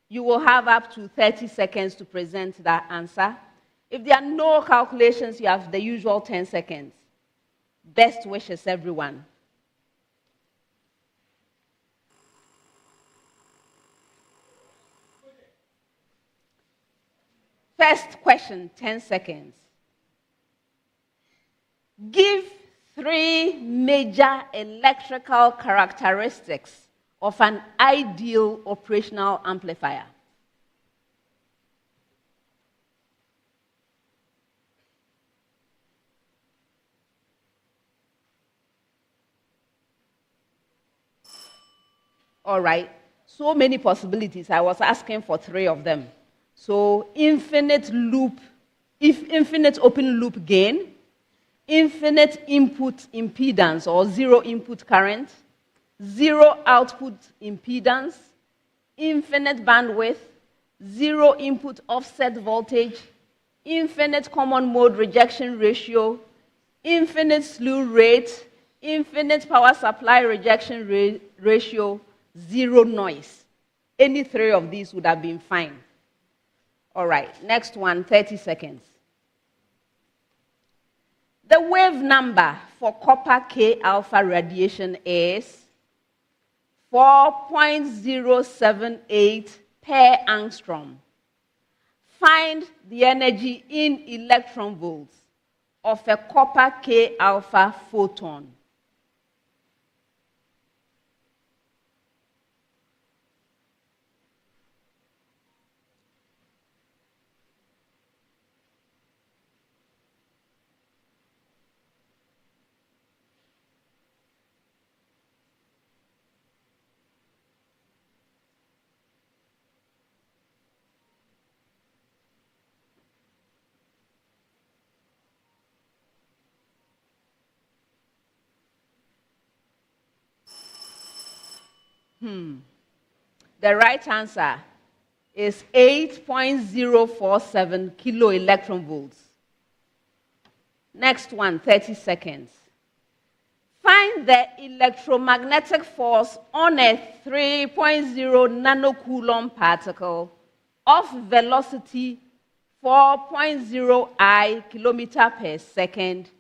you will have up to 30 seconds to present that answer. If there are no calculations, you have the usual 10 seconds. Best wishes, everyone. First question, 10 seconds. Give 3 major electrical characteristics of an ideal operational amplifier. All right, so many possibilities. I was asking for 3 of them. So infinite open loop gain, infinite input impedance or zero input current, zero output impedance, infinite bandwidth, zero input offset voltage, infinite common mode rejection ratio, infinite slew rate, infinite power supply rejection ratio, zero noise. Any 3 of these would have been fine. All right, next one, 30 seconds. The wave number for copper K alpha radiation is 4.078 per angstrom. Find the energy in electron volts of a copper K alpha photon. The right answer is 8.047 kilo electron volts. Next one, 30 seconds. Find the electromagnetic force on a 3.0 nanocoulomb particle of velocity 4.0 I kilometer per second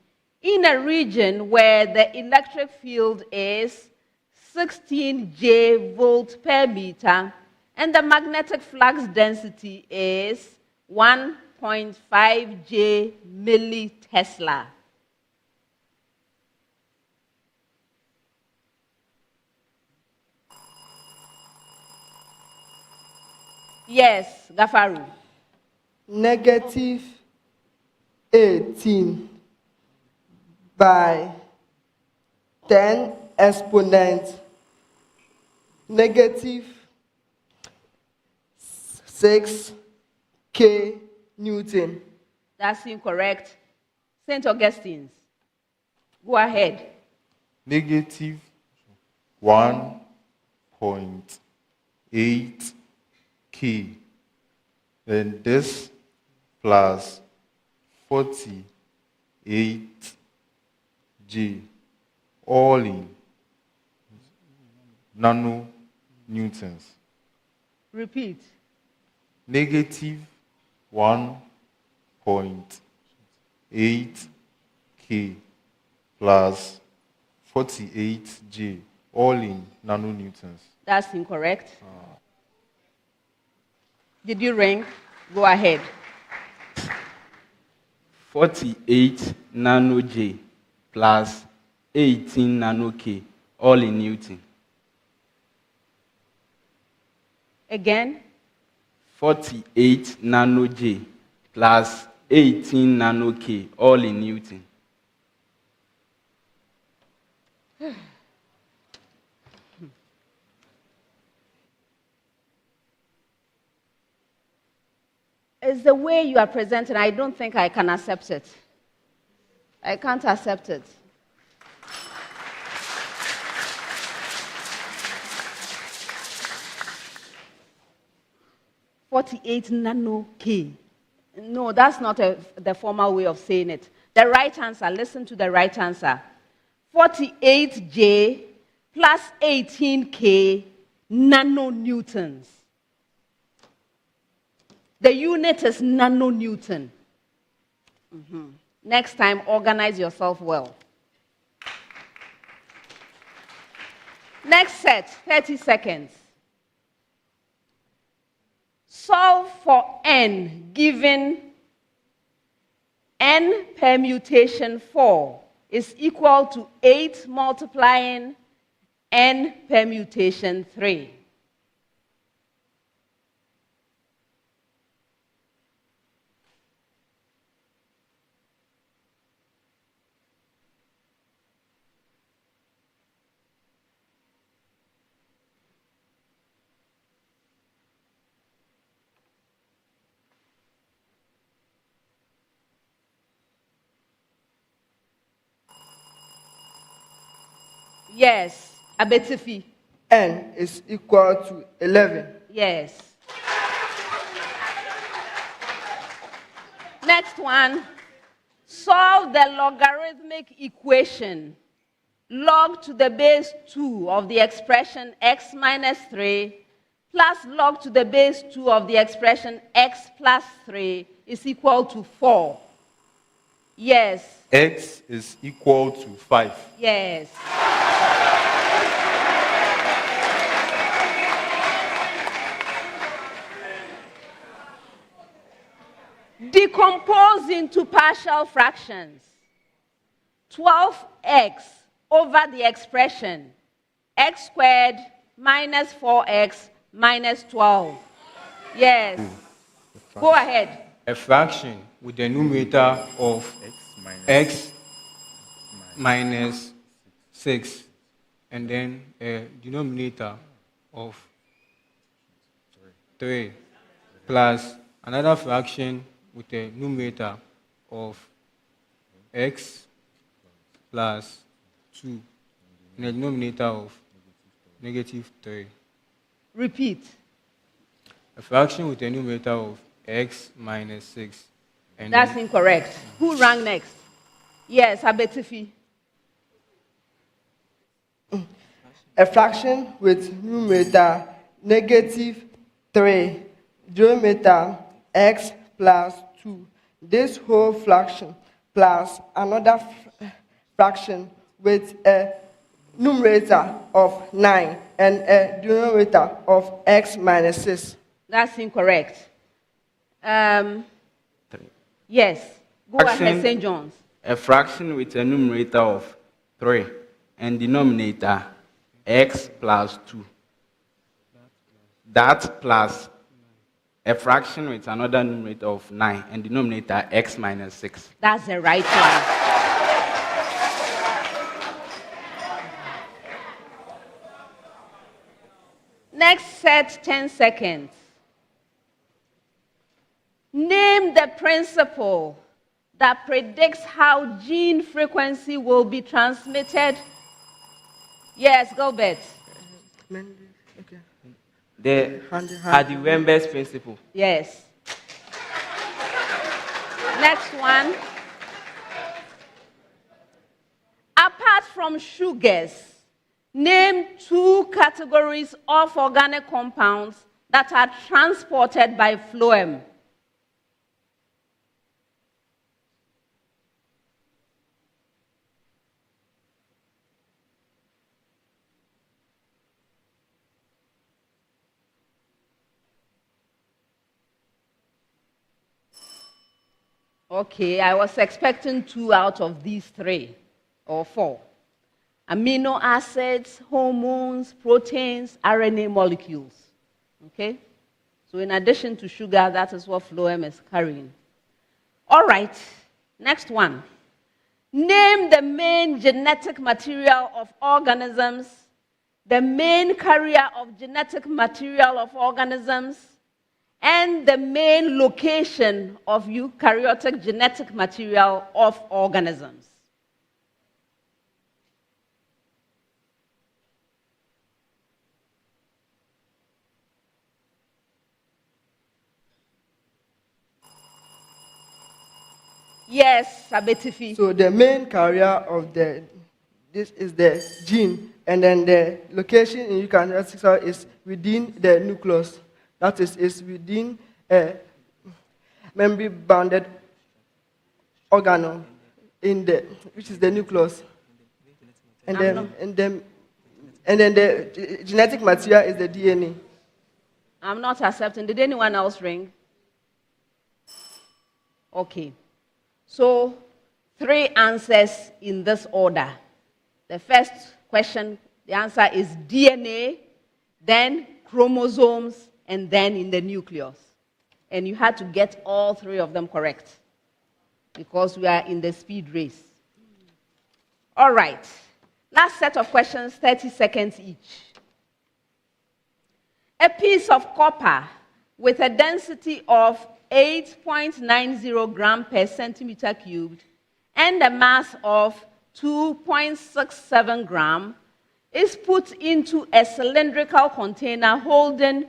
in a region where the electric field is 16 J volt per meter, and the magnetic flux density is 1.5 J millitesla. Yes, Gafaru. Negative 18 by 10 exponent negative 6 K Newton. That's incorrect. St. Augustine's. Go ahead. Negative 1.8 K Then this plus 48J, all in nanonewtons. Repeat. Negative 1.8K plus 48J, all in nanonewtons. That's incorrect. Did you ring? Go ahead. 48 nano J plus 18 nano K, all in Newton. Again? 48 nano J plus 18 nano K, all in Newton. It's the way you are presenting. I don't think I can accept it. I can't accept it. "48 nano K." No, that's not the formal way of saying it. The right answer, listen to the right answer. 48J plus 18K nanonewtons. The unit is nanonewton. Next time, organize yourself well. Next set, 30 seconds. Solve for n given n permutation 4 is equal to 8 multiplying n permutation 3. Yes, Abetifi. N is equal to 11. Yes. Next one. Solve the logarithmic equation. Log to the base 2 of the expression x minus 3 plus log to the base 2 of the expression x plus 3 is equal to 4. Yes. X is equal to 5. Yes. Decompose into partial fractions. 12x over the expression x squared minus 4x minus 12. Yes. Go ahead. A fraction with the numerator of x minus 6 and then a denominator of 3 plus another fraction with a numerator of x plus 2 and a denominator of negative 3. Repeat. A fraction with a numerator of x minus 6. And that's incorrect. Who rang next? Yes, Abetifi. A fraction with numerator negative 3, denominator x plus 2. This whole fraction plus another fraction with a numerator of 9 and a denominator of x minus 6. That's incorrect. Yes. Go ahead, St. John's. A fraction with a numerator of 3 and denominator x plus 2. That plus a fraction with another numerator of 9 and denominator x minus 6. That's the right one. Next set, 10 seconds. Name the principle that predicts how gene frequency will be transmitted. Yes, Gilbert. The Hadwiember's principle. Yes. Next one. Apart from sugars, name 2 categories of organic compounds that are transported by phloem. Okay, I was expecting 2 out of these 3 or 4. Amino acids, hormones, proteins, RNA molecules. Okay? So in addition to sugar, that is what phloem is carrying. All right, next one. Name the main genetic material of organisms, the main carrier of genetic material of organisms, and the main location of eukaryotic genetic material of organisms. Yes, Abetifi. So the main carrier of this is the gene, and then the location in eukaryotic cell is within the nucleus. That is within a membrane-bounded organelle which is the nucleus. And then the genetic material is the DNA. I'm not accepting. Did anyone else ring? Okay. So 3 answers in this order. The first question, the answer is DNA, then chromosomes, and then in the nucleus. And you had to get all 3 of them correct because we are in the speed race. All right. Last set of questions, 30 seconds each. A piece of copper with a density of 8.90 grams per centimeter cubed and a mass of 2.67 grams is put into a cylindrical container holding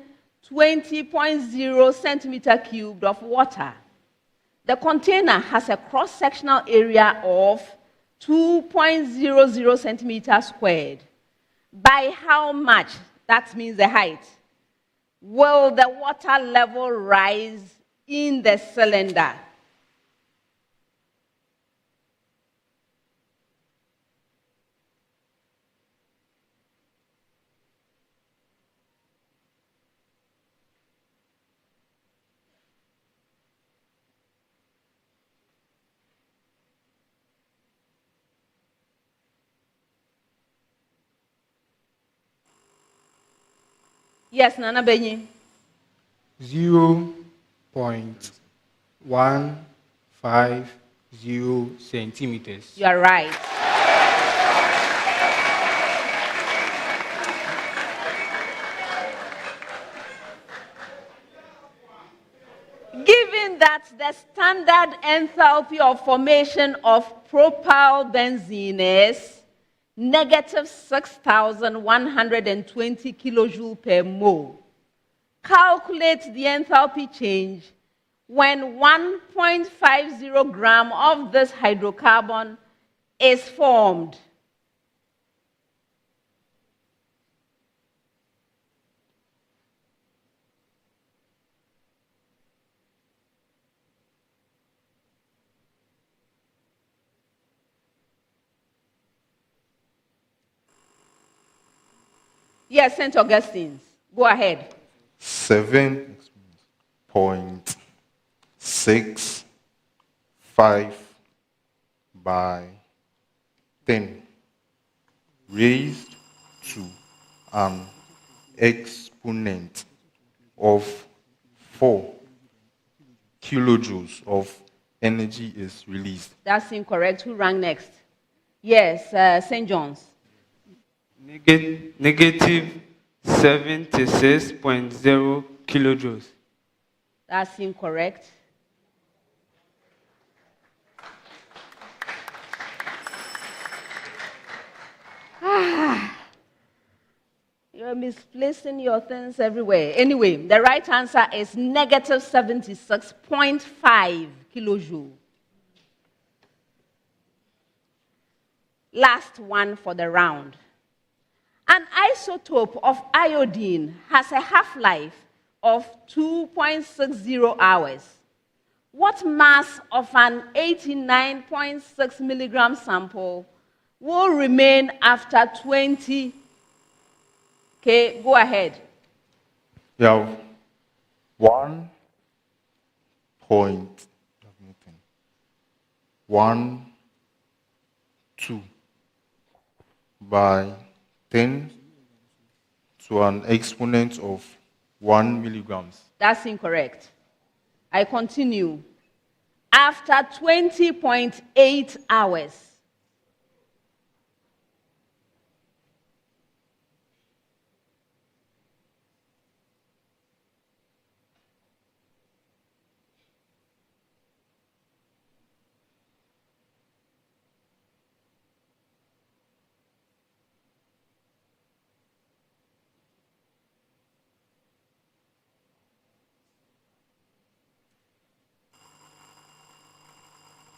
20.0 centimeter cubed of water. The container has a cross-sectional area of 2.00 centimeters squared. By how much, that means the height, will the water level rise in the cylinder? Yes, Nana Benyi. 0.150 centimeters. You are right. Given that the standard enthalpy of formation of propylbenzene is negative 6,120 kilojoules per mole, calculate the enthalpy change when 1.50 gram of this hydrocarbon is formed. Yes, St. Augustine's. Go ahead. 7.65 by 10 raised to an exponent of 4 kilojoules of energy is released. That's incorrect. Who rang next? Yes, St. John's. Negative 76.0 kilojoules. That's incorrect. You're misplacing your things everywhere. Anyway, the right answer is negative 76.5 kilojoule. Last one for the round. An isotope of iodine has a half-life of 2.60 hours. What mass of an 89.6 milligram sample will remain after 20? Okay, go ahead. You have 1.12 by 10 to an exponent of 1 milligrams. That's incorrect. I continue. After 20.8 hours.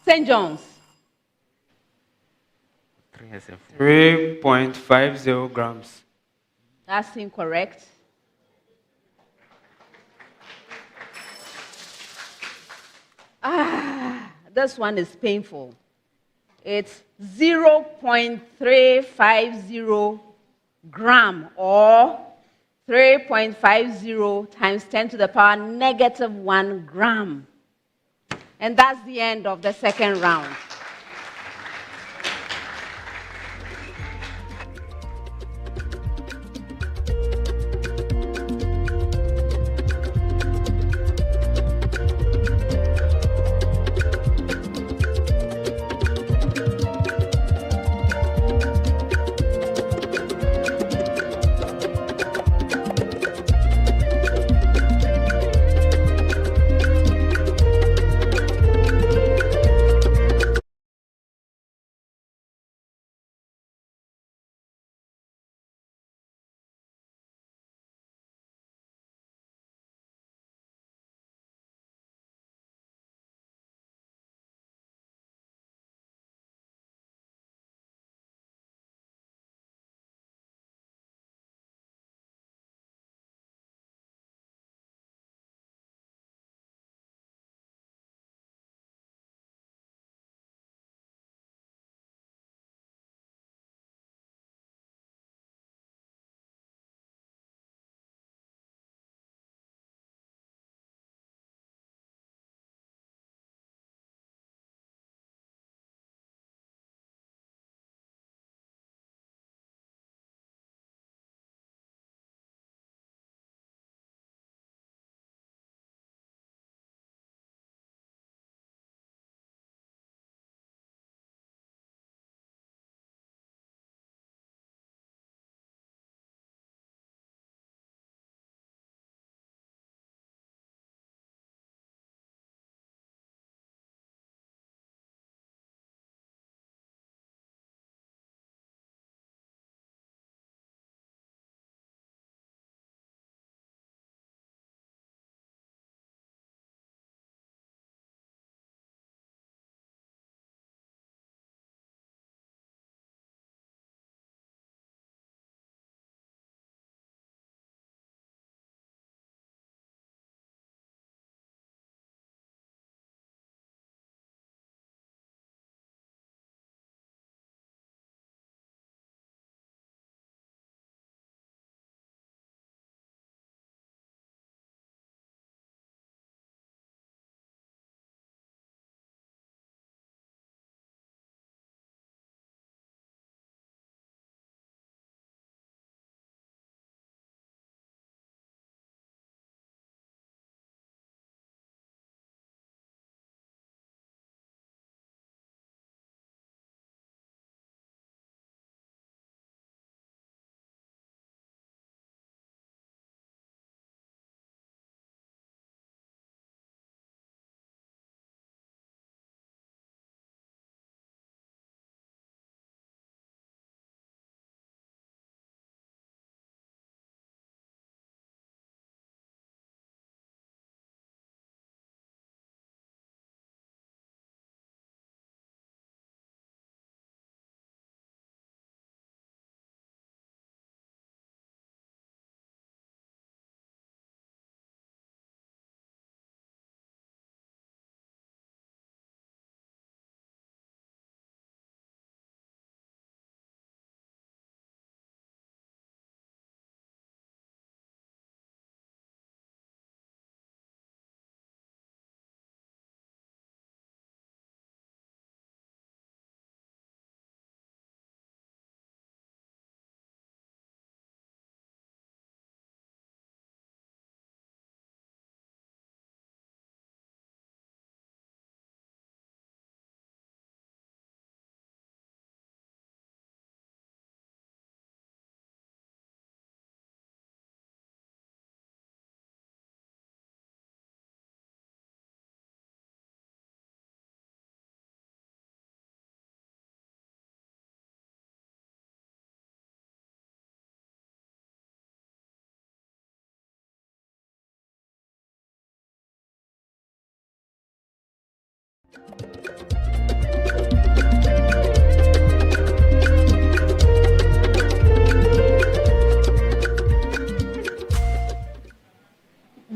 St. John's. 3.50 grams. That's incorrect. This one is painful. It's 0.350 gram, or 3.50 times 10 to the power negative 1 gram. And that's the end of the second round.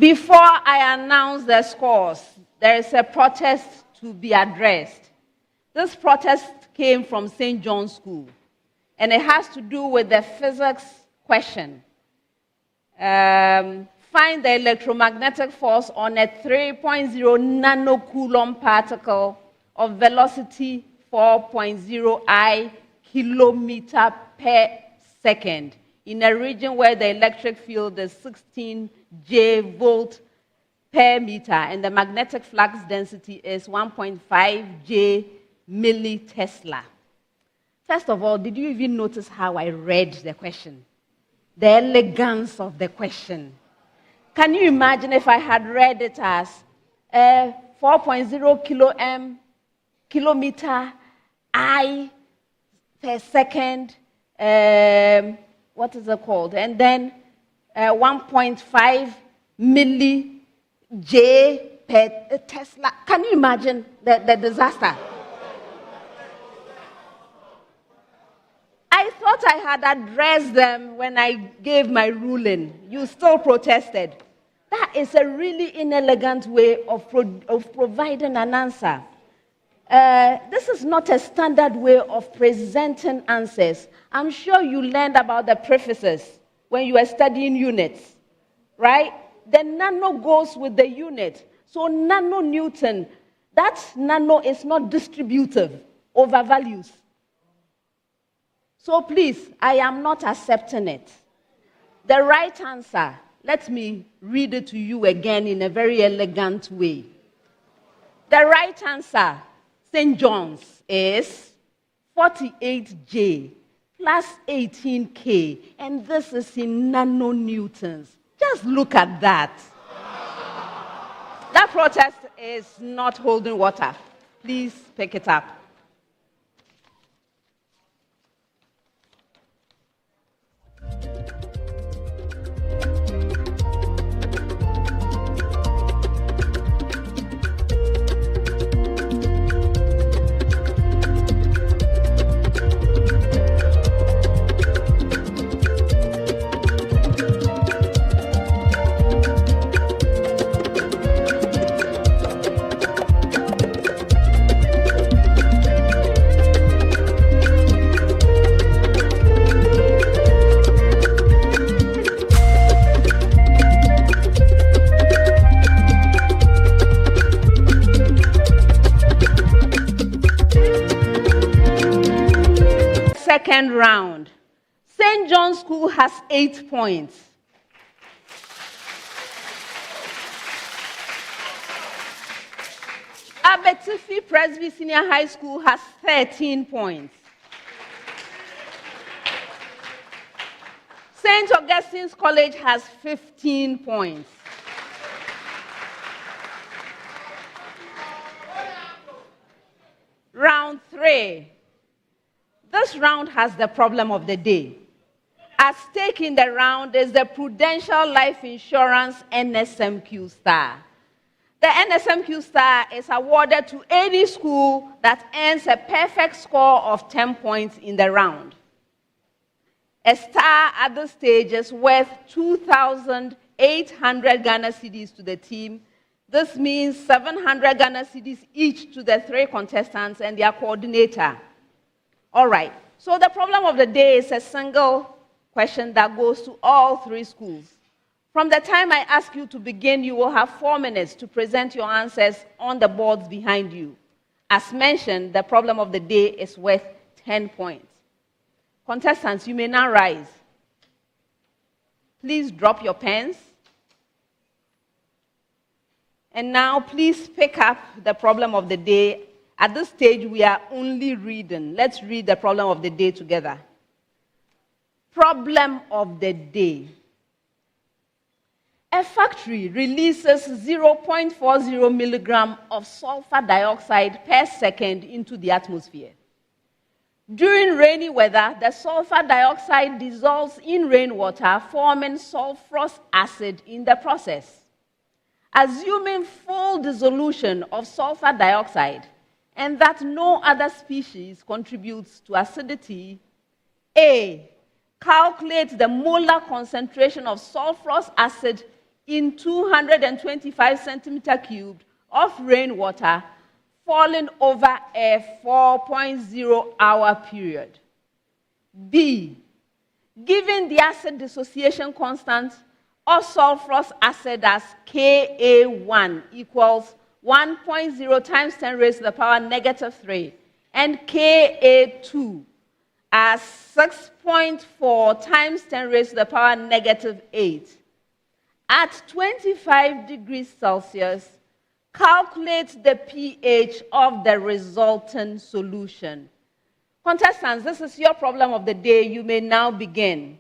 Before I announce the scores, there is a protest to be addressed. This protest came from St. John's School, and it has to do with the physics question. Find the electromagnetic force on a 3.0 nanocoulomb particle of velocity 4.0 I kilometer per second in a region where the electric field is 16 J volt per meter and the magnetic flux density is 1.5 J millitesla. First of all, did you even notice how I read the question? The elegance of the question. Can you imagine if I had read it as 4.0 kilometer I per second, what is it called? And then 1.5 milli J per Tesla. Can you imagine the disaster? I thought I had addressed them when I gave my ruling. You still protested. That is a really inelegant way of providing an answer. This is not a standard way of presenting answers. I'm sure you learned about the prefixes when you were studying units, right? The nano goes with the unit. So nanonewton, that nano is not distributive over values. So please, I am not accepting it. The right answer, let me read it to you again in a very elegant way. The right answer, St. John's, is 48J plus 18K, and this is in nanonewtons. Just look at that. That protest is not holding water. Please pick it up. Second round. St. John's School has 8 points. Abetifi Presby Senior High School has 13 points. St. Augustine's College has 15 points. Round 3. This round has the problem of the day. At stake in the round is the Prudential Life Insurance NSMQ star. The NSMQ star is awarded to any school that earns a perfect score of 10 points in the round. A star at this stage is worth 2,800 Ghana cedis to the team. This means 700 Ghana cedis each to the 3 contestants and their coordinator. All right, so the problem of the day is a single question that goes to all 3 schools. From the time I ask you to begin, you will have 4 minutes to present your answers on the boards behind you. As mentioned, the problem of the day is worth 10 points. Contestants, you may now rise. Please drop your pens. And now, please pick up the problem of the day. At this stage, we are only reading. Let's read the problem of the day together. Problem of the day. A factory releases 0.40 milligram of sulfur dioxide per second into the atmosphere. During rainy weather, the sulfur dioxide dissolves in rainwater, forming sulfurous acid in the process. Assuming full dissolution of sulfur dioxide, and that no other species contributes to acidity, A, calculate the molar concentration of sulfurous acid in 225 centimeter cubed of rainwater falling over a 4.0 hour period. B, given the acid dissociation constant of sulfurous acid as Ka1 equals 1.0 times 10 raised to the power negative 3 and Ka2 as 6.4 times 10 raised to the power negative 8. At 25 degrees Celsius, calculate the pH of the resultant solution. Contestants, this is your problem of the day. You may now begin.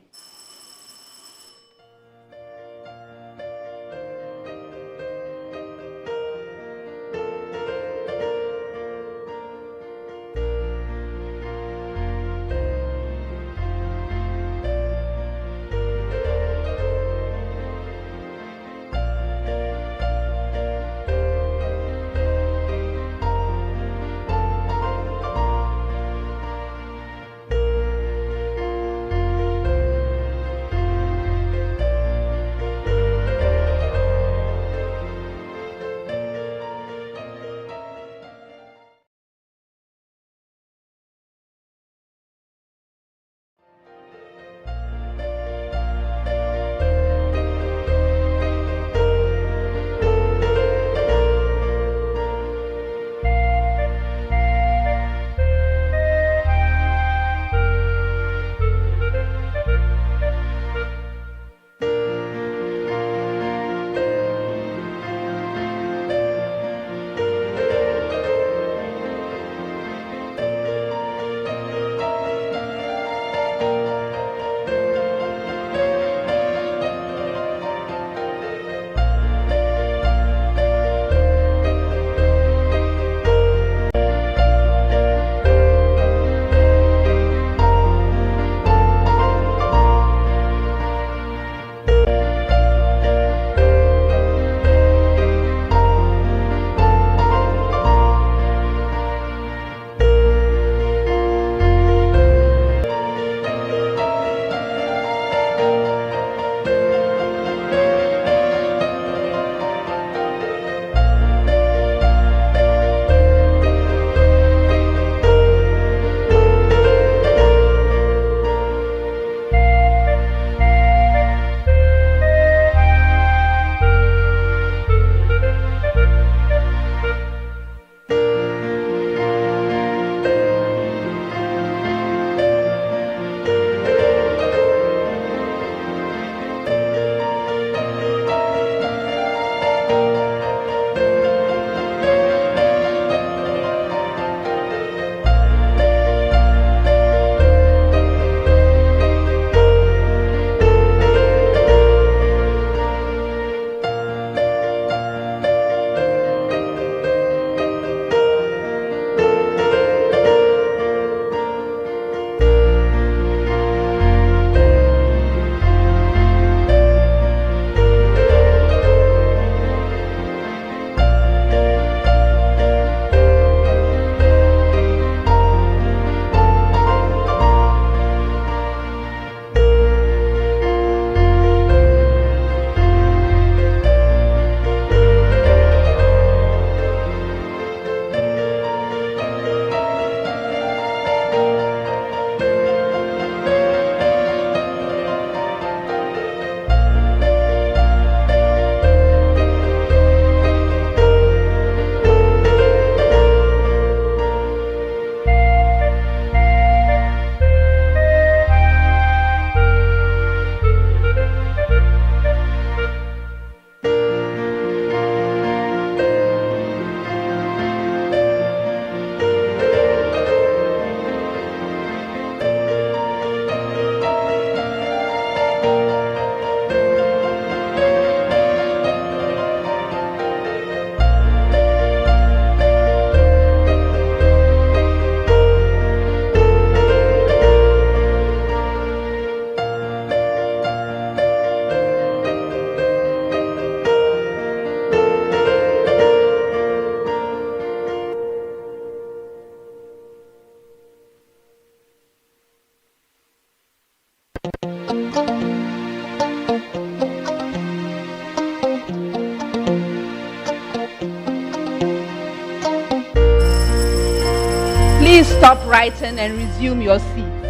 stop writing and resume your seat.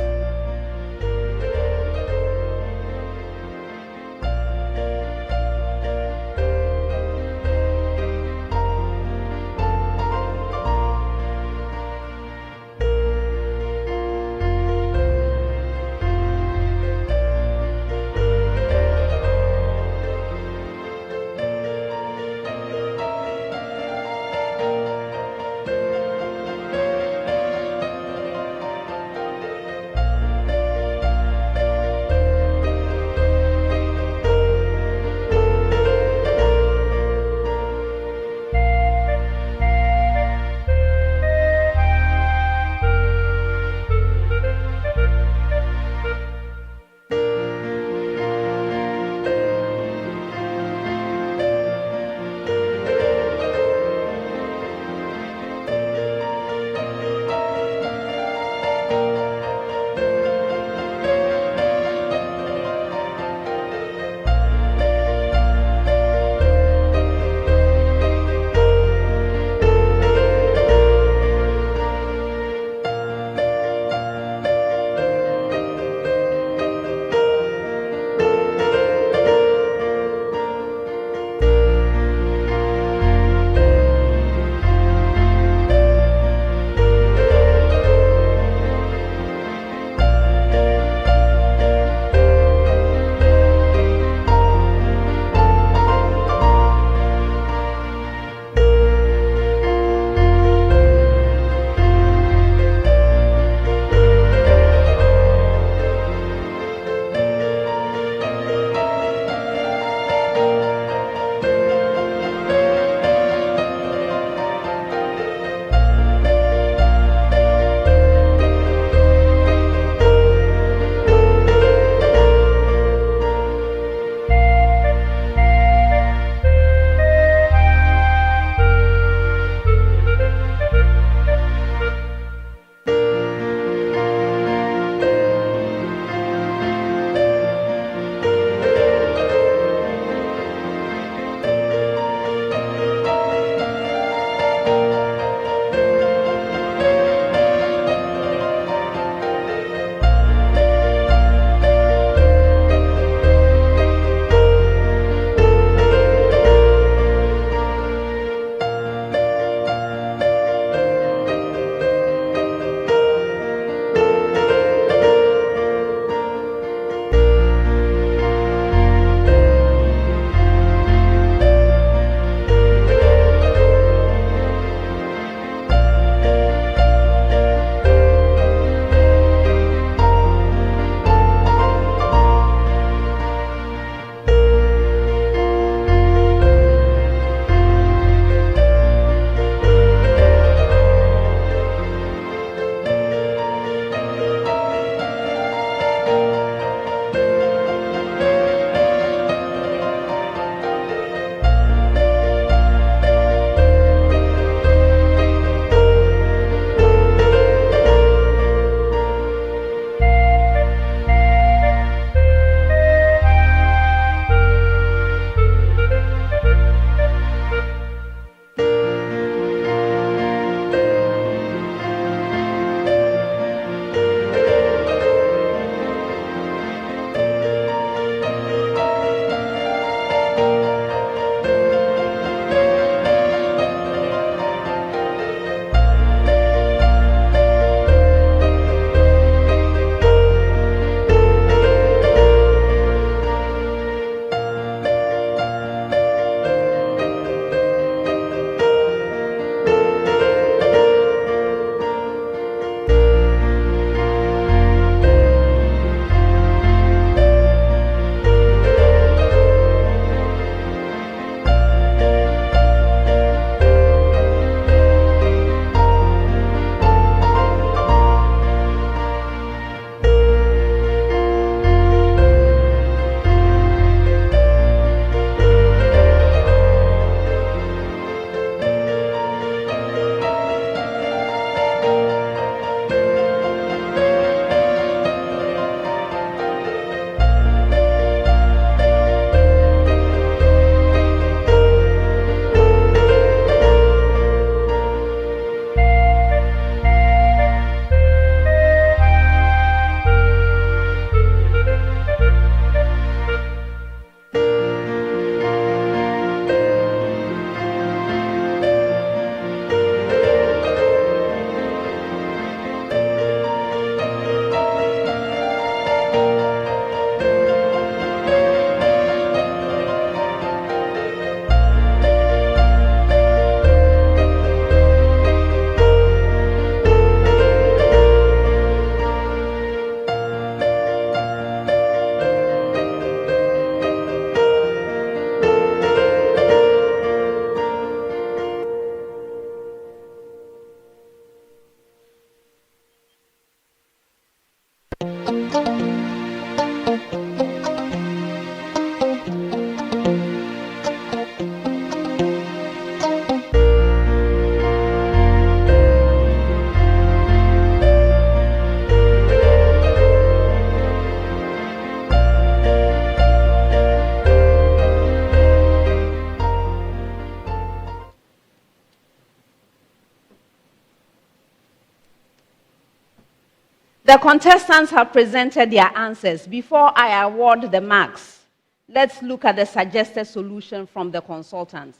The contestants have presented their answers. Before I award the marks, let's look at the suggested solution from the consultants.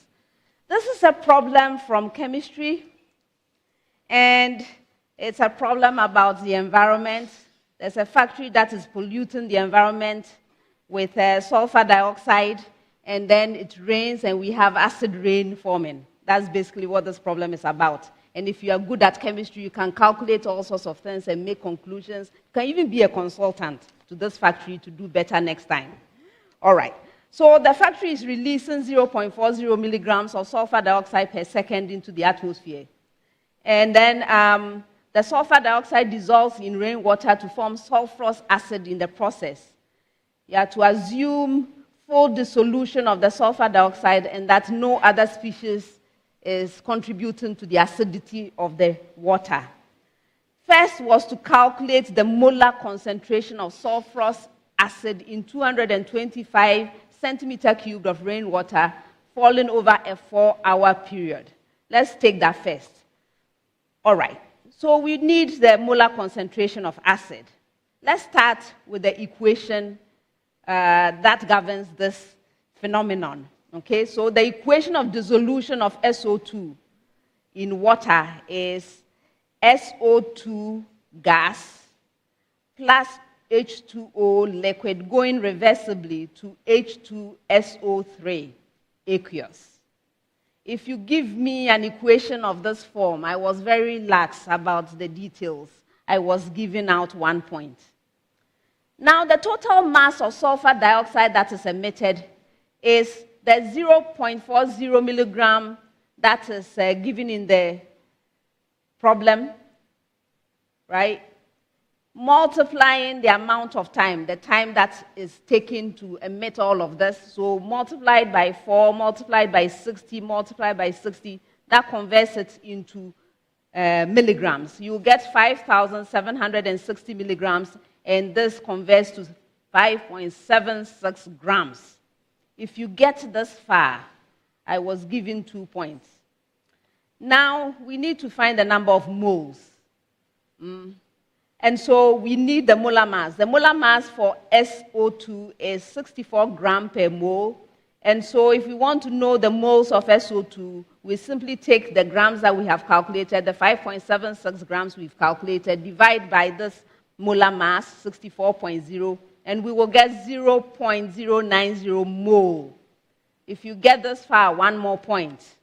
This is a problem from chemistry, and it's a problem about the environment. There's a factory that is polluting the environment with sulfur dioxide, and then it rains and we have acid rain forming. That's basically what this problem is about. And if you are good at chemistry, you can calculate all sorts of things and make conclusions. You can even be a consultant to this factory to do better next time. All right. So the factory is releasing 0.40 milligrams of sulfur dioxide per second into the atmosphere. And then the sulfur dioxide dissolves in rainwater to form sulfurous acid in the process. You have to assume full dissolution of the sulfur dioxide and that no other species is contributing to the acidity of the water. First was to calculate the molar concentration of sulfurous acid in 225 centimeter cubed of rainwater falling over a 4-hour period. Let's take that first. All right. So we need the molar concentration of acid. Let's start with the equation that governs this phenomenon. Okay, so the equation of dissolution of SO2 in water is SO2 gas plus H2O liquid going reversibly to H2SO3 aqueous. If you give me an equation of this form, I was very lax about the details. I was giving out 1 point. Now, the total mass of sulfur dioxide that is emitted is the 0.40 milligram that is given in the problem, right? Multiplying the amount of time, the time that is taken to emit all of this. So multiplied by 4, multiplied by 60, multiplied by 60, that converts it into milligrams. You get 5,760 milligrams, and this converts to 5.76 grams. If you get this far, I was given 2 points. Now, we need to find the number of moles. And so we need the molar mass. The molar mass for SO2 is 64 grams per mole. And so if we want to know the moles of SO2, we simply take the grams that we have calculated, the 5.76 grams we've calculated, divide by this molar mass, 64.0, and we will get 0.090 mole. If you get this far, 1 more point.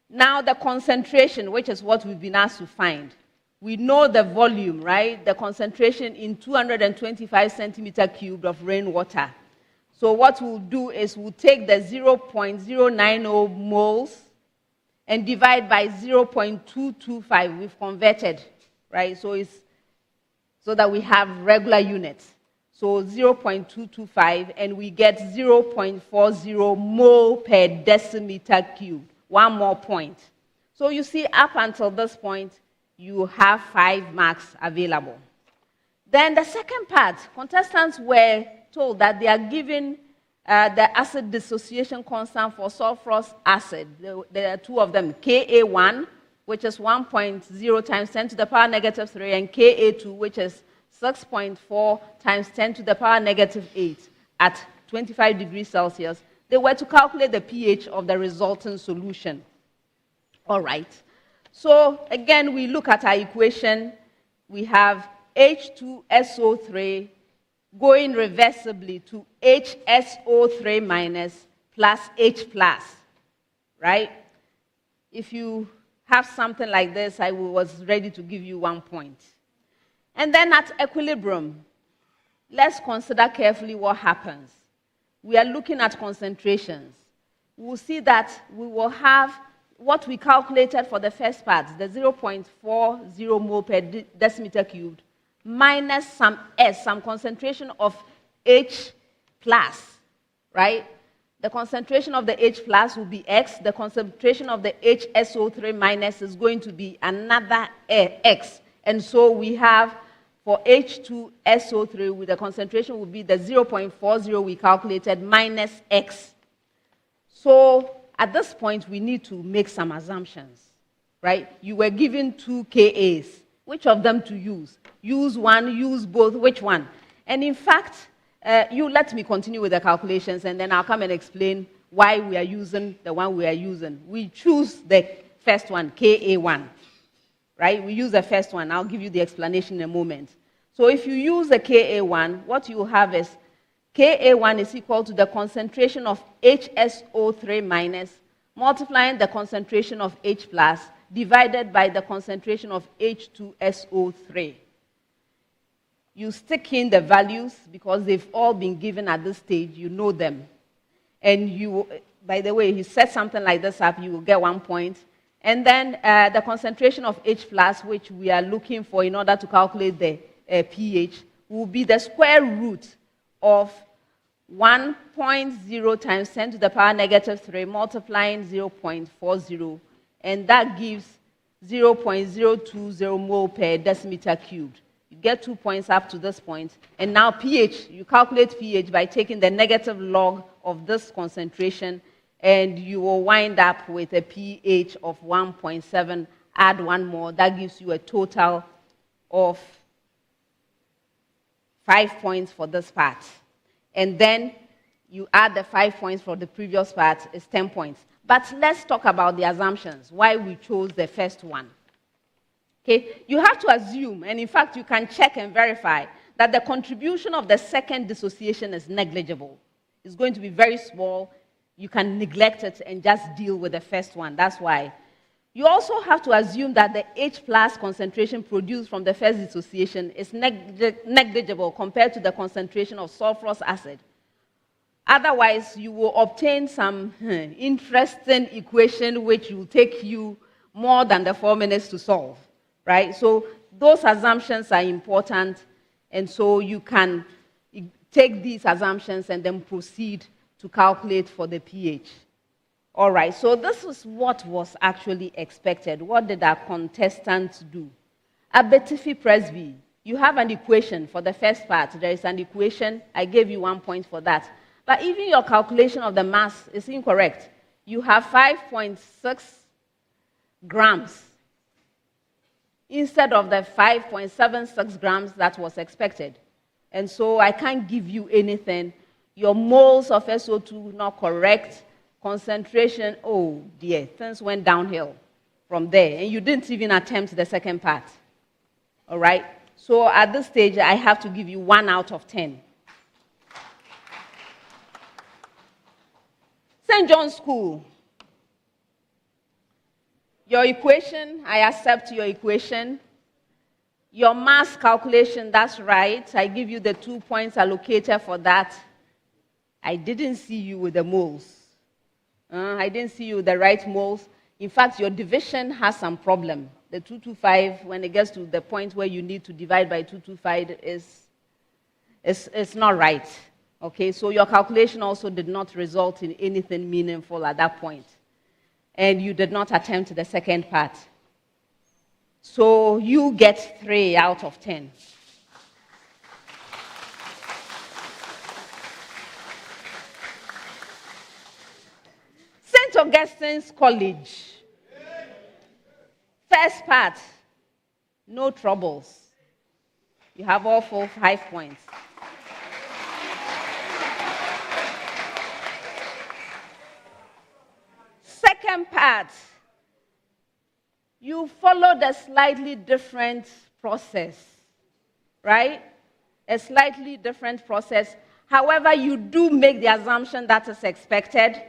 Now the concentration, which is what we've been asked to find. We know the volume, right? The concentration in 225 centimeter cubed of rainwater. So what we'll do is we'll take the 0.090 moles and divide by 0.225. We've converted, right? So that we have regular units. So 0.225, and we get 0.40 mole per decimeter cubed. 1 more point. So you see, up until this point, you have 5 marks available. Then the second part, contestants were told that they are given the acid dissociation constant for sulfurous acid. There are 2 of them, Ka1, which is 1.0 times 10 to the power negative 3, and Ka2, which is 6.4 times 10 to the power negative 8 at 25 degrees Celsius. They were to calculate the pH of the resulting solution. All right. So again, we look at our equation. We have H2SO3 going reversibly to HSO3 minus plus H plus, right? If you have something like this, I was ready to give you 1 point. And then at equilibrium, let's consider carefully what happens. We are looking at concentrations. We'll see that we will have what we calculated for the first part, the 0.40 mole per decimeter cubed, minus some S, some concentration of H plus, right? The concentration of the H plus will be X. The concentration of the HSO3 minus is going to be another X. And so we have for H2SO3, with the concentration will be the 0.40 we calculated minus X. So at this point, we need to make some assumptions, right? You were given 2 Kas. which of them to use. Use one, use both, which one? And in fact, you let me continue with the calculations, and then I'll come and explain why we are using the one we are using. We choose the first one, KA1, right? We use the first one. I'll give you the explanation in a moment. So if you use the KA1, what you have is KA1 is equal to the concentration of HSO3 minus multiplying the concentration of H plus divided by the concentration of H2SO3. You stick in the values because they've all been given at this stage. You know them. And you, by the way, you set something like this up, you will get 1 point. And then the concentration of H plus, which we are looking for in order to calculate the pH, will be the square root of 1.0 times 10 to the power negative 3 multiplying 0.40, and that gives 0.020 mole per decimeter cubed. You get 2 points up to this point, and now pH, you calculate pH by taking the negative log of this concentration, and you will wind up with a pH of 1.7, add one more, that gives you a total of 5 points for this part. And then you add the 5 points for the previous part, it's 10 points. But let's talk about the assumptions, why we chose the first one. Okay, you have to assume, and in fact you can check and verify, that the contribution of the second dissociation is negligible. It's going to be very small. You can neglect it and just deal with the first one. That's why. You also have to assume that the H plus concentration produced from the first dissociation is negligible compared to the concentration of sulfurous acid. Otherwise, you will obtain some interesting equation which will take you more than the 4 minutes to solve, right? So those assumptions are important, and so you can take these assumptions and then proceed to calculate for the pH. All right, so this is what was actually expected. What did our contestants do? Abetifi Presby, you have an equation for the first part. There is an equation. I gave you 1 point for that. But even your calculation of the mass is incorrect. You have 5.6 grams instead of the 5.76 grams that was expected. And so I can't give you anything. Your moles of SO2 not correct. Concentration, oh dear, things went downhill from there. And you didn't even attempt the second part. All right? So at this stage, I have to give you 1 out of 10. St. John's School. Your equation, I accept your equation. Your mass calculation, that's right. I give you the 2 points allocated for that. I didn't see you with the moles. I didn't see you with the right moles. In fact, your division has some problem. The 225, when it gets to the point where you need to divide by 225, is not right. Okay, so your calculation also did not result in anything meaningful at that point. And you did not attempt the second part. So you get 3 out of 10. St. Augustine'S College. First part, no troubles. You have all 5 points. Second part, you followed a slightly different process, right? A slightly different process. However, you do make the assumption that is expected.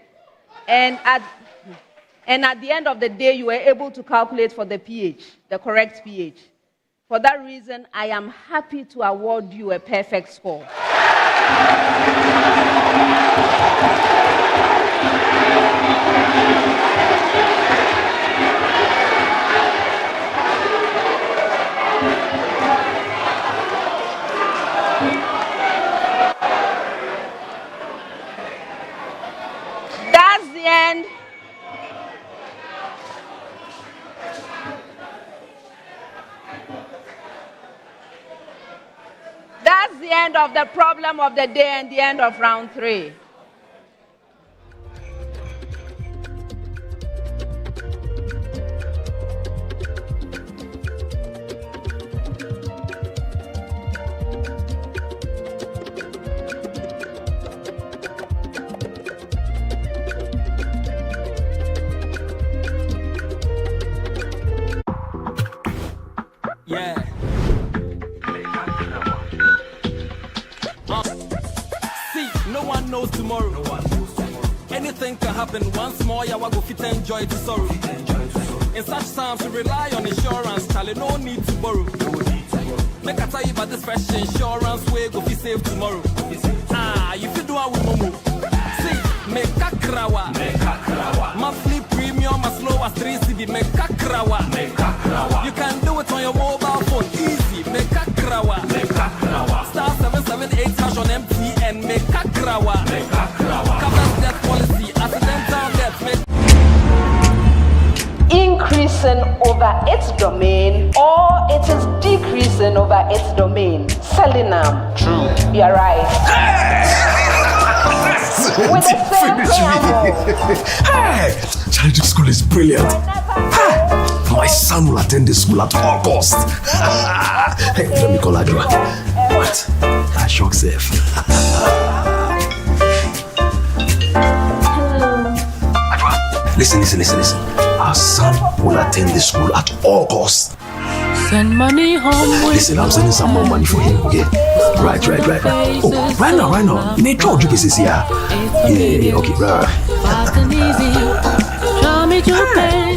And at the end of the day, you were able to calculate for the pH, the correct pH. For that reason, I am happy to award you a perfect score. That's the end. That's the end of the problem of the day and the end of round 3. Anything can happen. Once more, yeah, we go fit enjoy to sorrow. In such times, we rely on insurance. Charlie, no need to borrow. Make I tell you about this fresh insurance way go be safe tomorrow. You fit do it with Momo. See, make a krawa. Monthly premium as low as 3 cedi. Make a krawa. You can do it on your mobile phone. Easy. Make a krawa. Star 778 hash on MTN. Make a krawa. Covers death policy. Accidental death. Increasing over its domain, or it is decreasing over its domain. Selling them. True. You're right. With the same preamble. Hey, Charlie school is brilliant. My son will attend the school at all costs. Hey, let me call Adwa. What? I shock safe. Listen. Our son will attend the school at all costs. Send money home. Listen, I'm sending some more money for him, okay? Right. Oh, right now. Metro Jupe is here. Yeah, okay, right. Fast and easy. Show me to pay.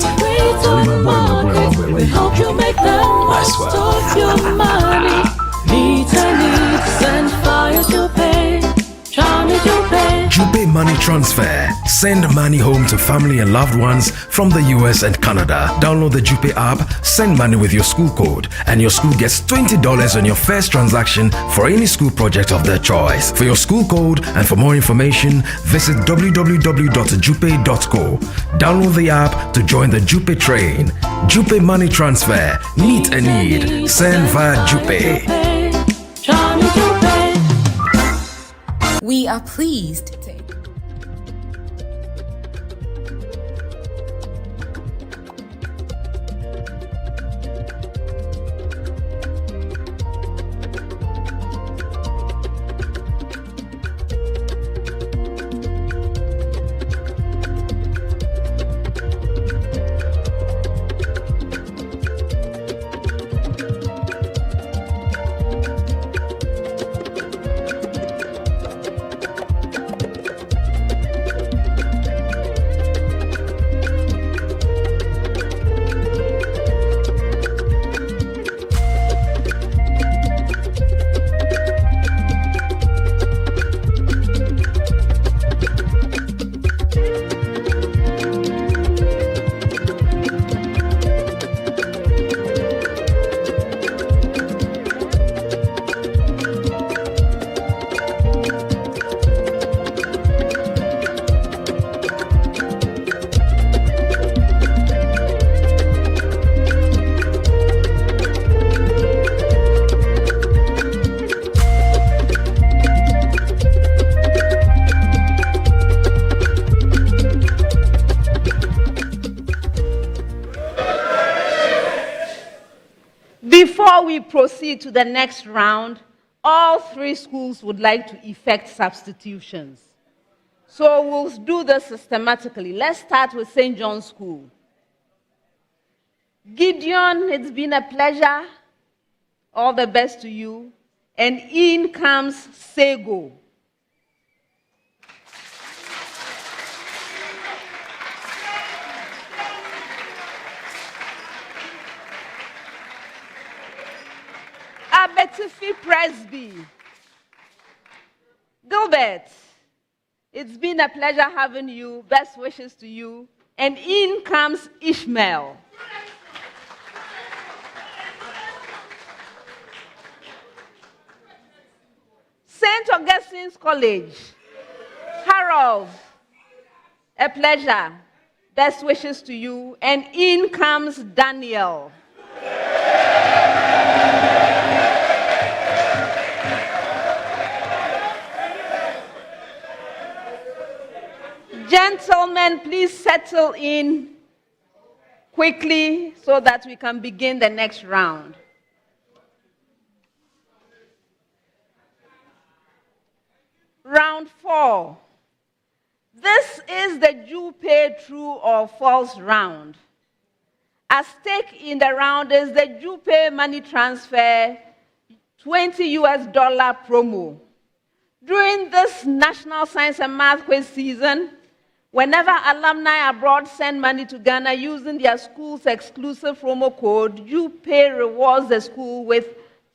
My boy. Help you make the most of your money. Needs send fire to pay. Show me to pay. Jupe Money Transfer. Send money home to family and loved ones from the US and Canada. Download the Jupe app, send money with your school code, and your school gets $20 on your first transaction for any school project of their choice. For your school code and for more information, visit www.jupe.co. Download the app to join the Jupe train. Jupe Money Transfer. Meet a need. Send via Jupe. We are pleased to Before we proceed to the next round, all three schools would like to effect substitutions. So we'll do this systematically. Let's start with St. John's School. Gideon, it's been a pleasure. All the best to you. And in comes Sego. Abetifi Presby. Gilbert, it's been a pleasure having you. Best wishes to you. And in comes Ishmael. St. Augustine's College. Harold, a pleasure. Best wishes to you. And in comes Daniel. Gentlemen, please settle in quickly so that we can begin the next round. Round 4. This is the Jupe true or false round. At stake in the round is the Jupe money transfer $20 promo. During this National Science and Math Quiz season, Whenever alumni abroad send money to Ghana using their school's exclusive promo code, UPay rewards the school with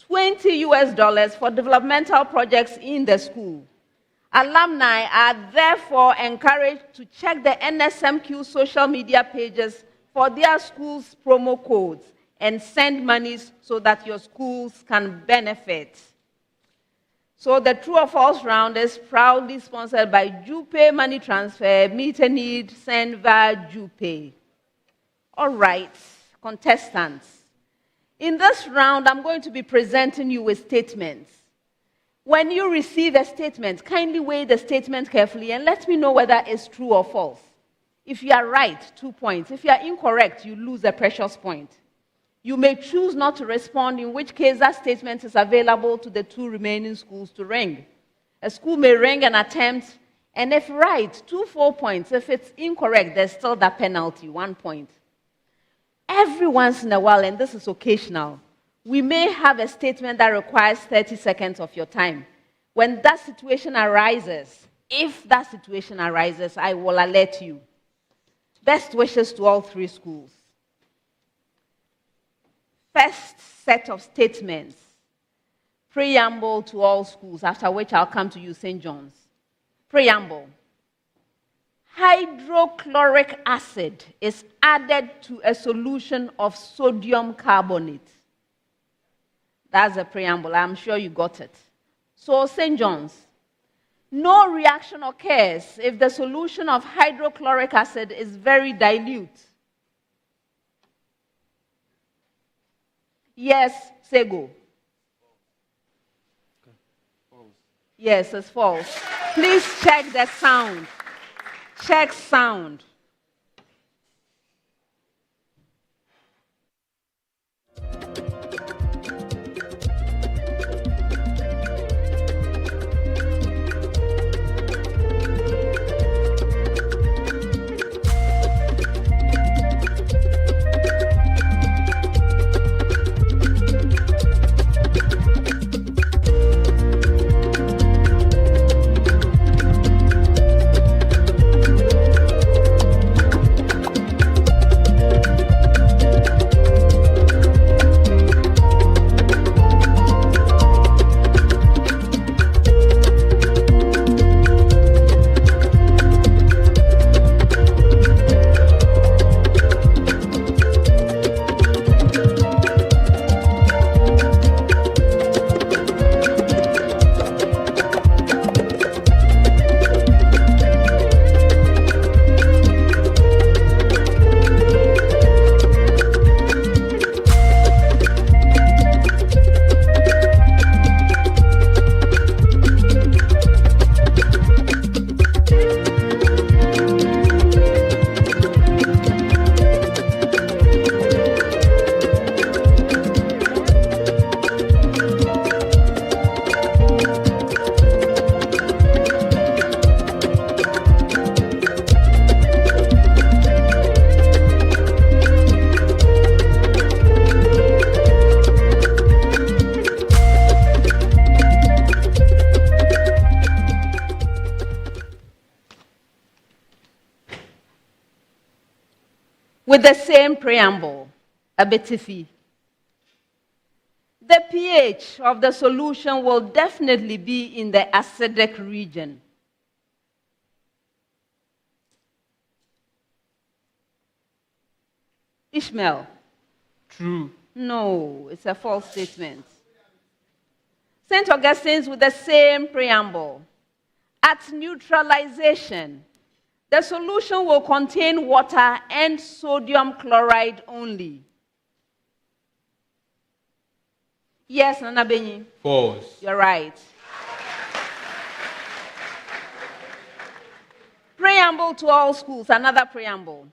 $20 for developmental projects in the school. Alumni are therefore encouraged to check the NSMQ social media pages for their school's promo codes and send monies so that your schools can benefit. So the True or False round is proudly sponsored by JuPay Money Transfer, Meet a Need, Send via JuPay. All right, contestants. In this round, I'm going to be presenting you with statements. When you receive a statement, kindly weigh the statement carefully and let me know whether it's true or false. If you are right, 2 points. If you are incorrect, you lose a precious point. You may choose not to respond, in which case that statement is available to the 2 remaining schools to ring. A school may ring an attempt, and if right, 2 full points. If it's incorrect, there's still that penalty, 1 point. Every once in a while, and this is occasional, we may have a statement that requires 30 seconds of your time. When that situation arises, if that situation arises, I will alert you. Best wishes to all 3 schools. First set of statements, preamble to all schools, after which I'll come to you, St. John's. Preamble. Hydrochloric acid is added to a solution of sodium carbonate. That's the preamble. I'm sure you got it. So, St. John's. No reaction occurs if the solution of hydrochloric acid is very dilute. Yes, Sego. Yes, it's false. Please check the sound. Check sound. With the same preamble, Abetifi. The pH of the solution will definitely be in the acidic region. Ishmael. True. No, it's a false statement. St. Augustine's with the same preamble. At neutralization, the solution will contain water and sodium chloride only. Yes, Nana Benyi? False. You're right. Preamble to all schools, another preamble.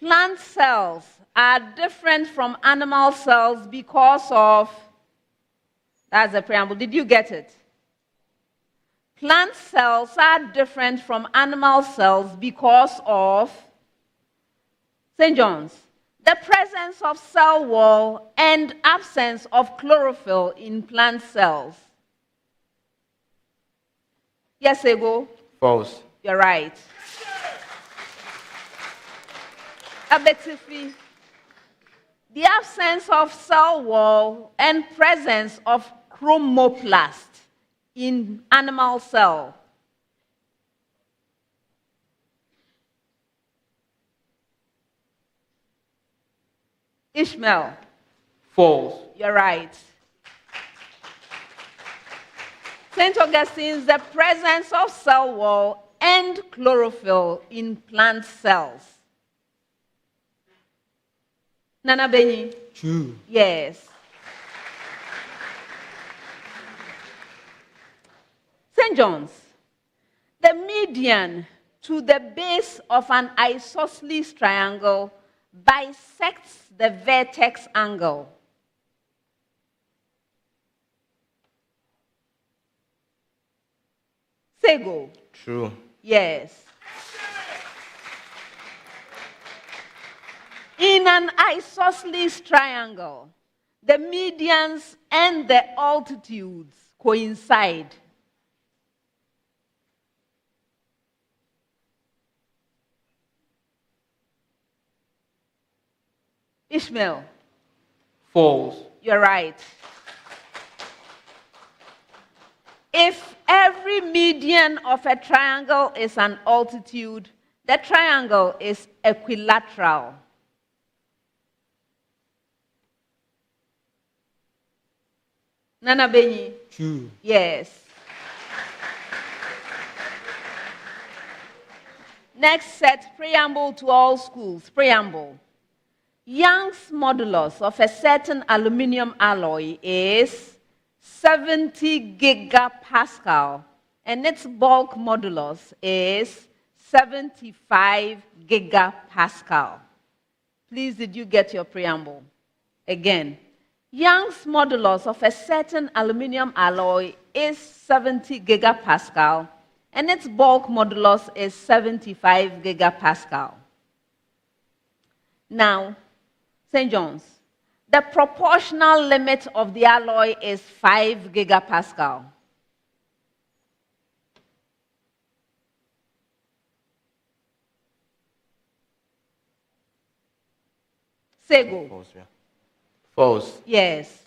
Plant cells are different from animal cells because of, that's the preamble. Did you get it? Plant cells are different from animal cells because of, St. John's, the presence of cell wall and absence of chlorophyll in plant cells. Yes, Ego? False. You're right. Abetifi. The absence of cell wall and presence of chromoplast in animal cell. Ishmael. False. You're right. St. Augustine's, the presence of cell wall and chlorophyll in plant cells. Nana Benny? True. Yes. St. John's, the median to the base of an isosceles triangle bisects the vertex angle. Sego. True. Yes. In an isosceles triangle, the medians and the altitudes coincide. Ishmael. False. You're right. If every median of a triangle is an altitude, the triangle is equilateral. Nana Benyi? True. Yes. Next set, preamble to all schools. Preamble. Young's modulus of a certain aluminium alloy is 70 gigapascal, and its bulk modulus is 75 gigapascal. Please, did you get your preamble? Again, Young's modulus of a certain aluminium alloy is 70 gigapascal, and its bulk modulus is 75 gigapascal. Now, St. John's, the proportional limit of the alloy is 5 gigapascal. Sego. False. Yeah. False. Yes.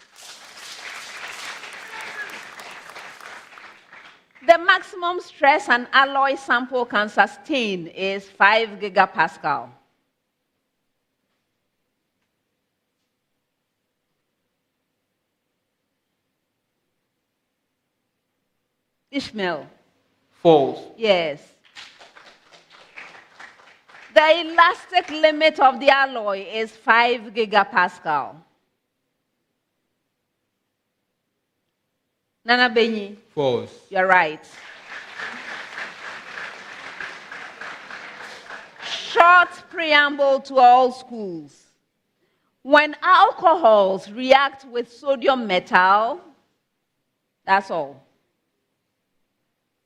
The maximum stress an alloy sample can sustain is 5 gigapascal. Ishmael. False. Yes. The elastic limit of the alloy is 5 gigapascal. Nana Benyi? False. You're right. Short preamble to all schools. When alcohols react with sodium metal, that's all.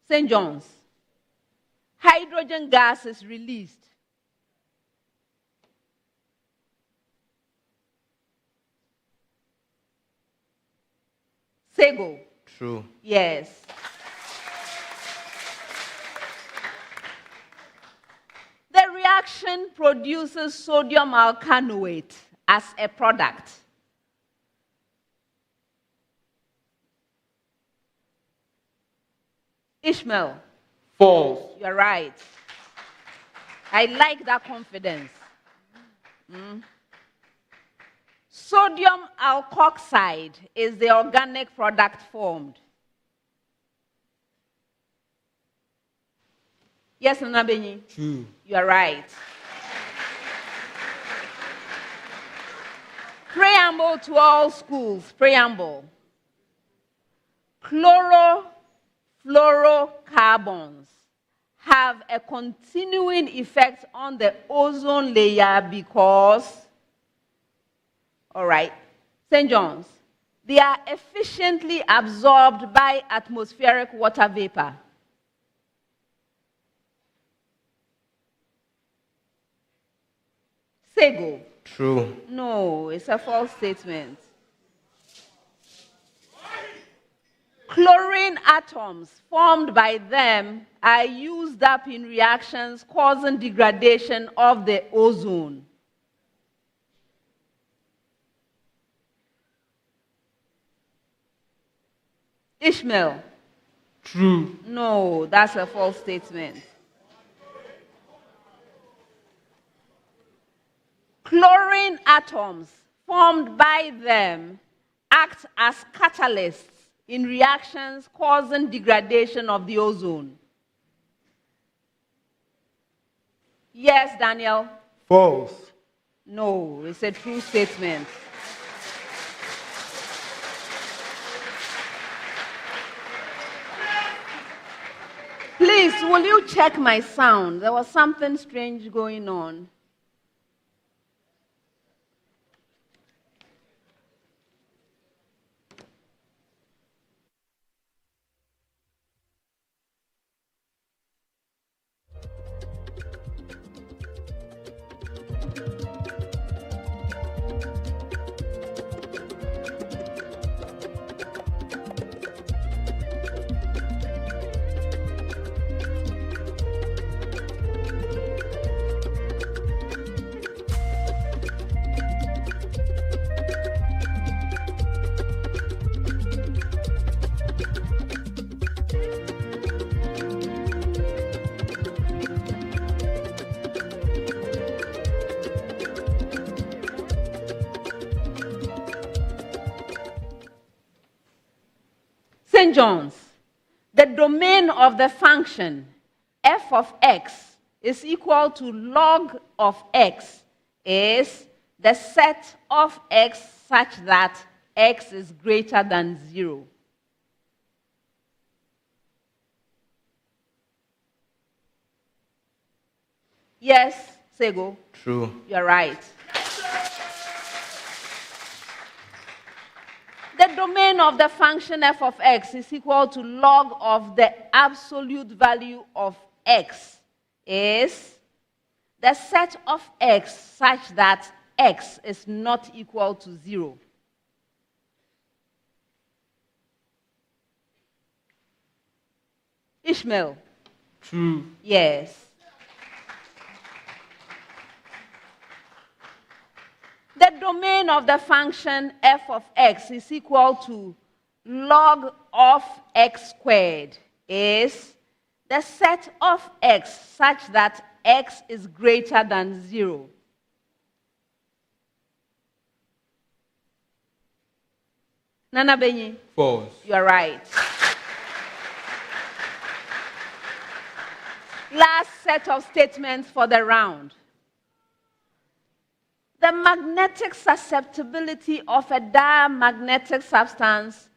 St. John's, hydrogen gas is released. Sego. True. Yes. The reaction produces sodium alkanoate as a product. Ishmael. False. You're right. I like that confidence. Sodium alkoxide is the organic product formed. Yes, Nana Benyi? True. You're right. Preamble to all schools. Preamble. Chlorofluorocarbons have a continuing effect on the ozone layer because, all right, St. John's, they are efficiently absorbed by atmospheric water vapor. Sego. True. No, it's a false statement. Chlorine atoms formed by them are used up in reactions causing degradation of the ozone. Ishmael. True. No, that's a false statement. Chlorine atoms formed by them act as catalysts in reactions causing degradation of the ozone. Yes, Daniel? False. No, it's a true statement. Please, will you check my sound? There was something strange going on. St. John's, the domain of the function f of x is equal to log of x is the set of x such that x is greater than 0. Yes, Sego? True. You're right. The domain of the function f of x is equal to log of the absolute value of x is the set of x such that x is not equal to 0. Ishmael? True. Yes. The domain of the function f of x is equal to log of x squared is the set of x such that x is greater than 0. Nana Benyi? False. You are right. Last set of statements for the round. The magnetic susceptibility of a diamagnetic substance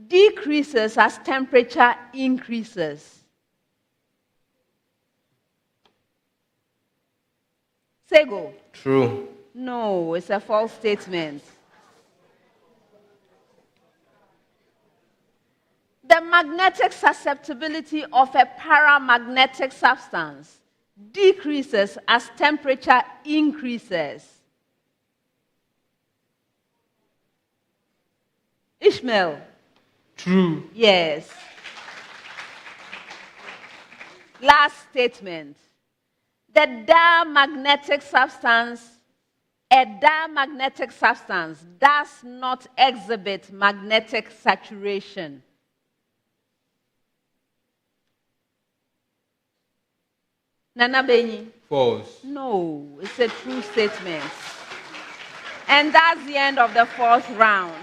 decreases as temperature increases. Sego? True. No, it's a false statement. The magnetic susceptibility of a paramagnetic substance decreases as temperature increases. Ishmael? True. Yes. Last statement. The diamagnetic substance, a diamagnetic substance does not exhibit magnetic saturation. Nana Benyi? False. No, it's a true statement. And that's the end of the fourth round.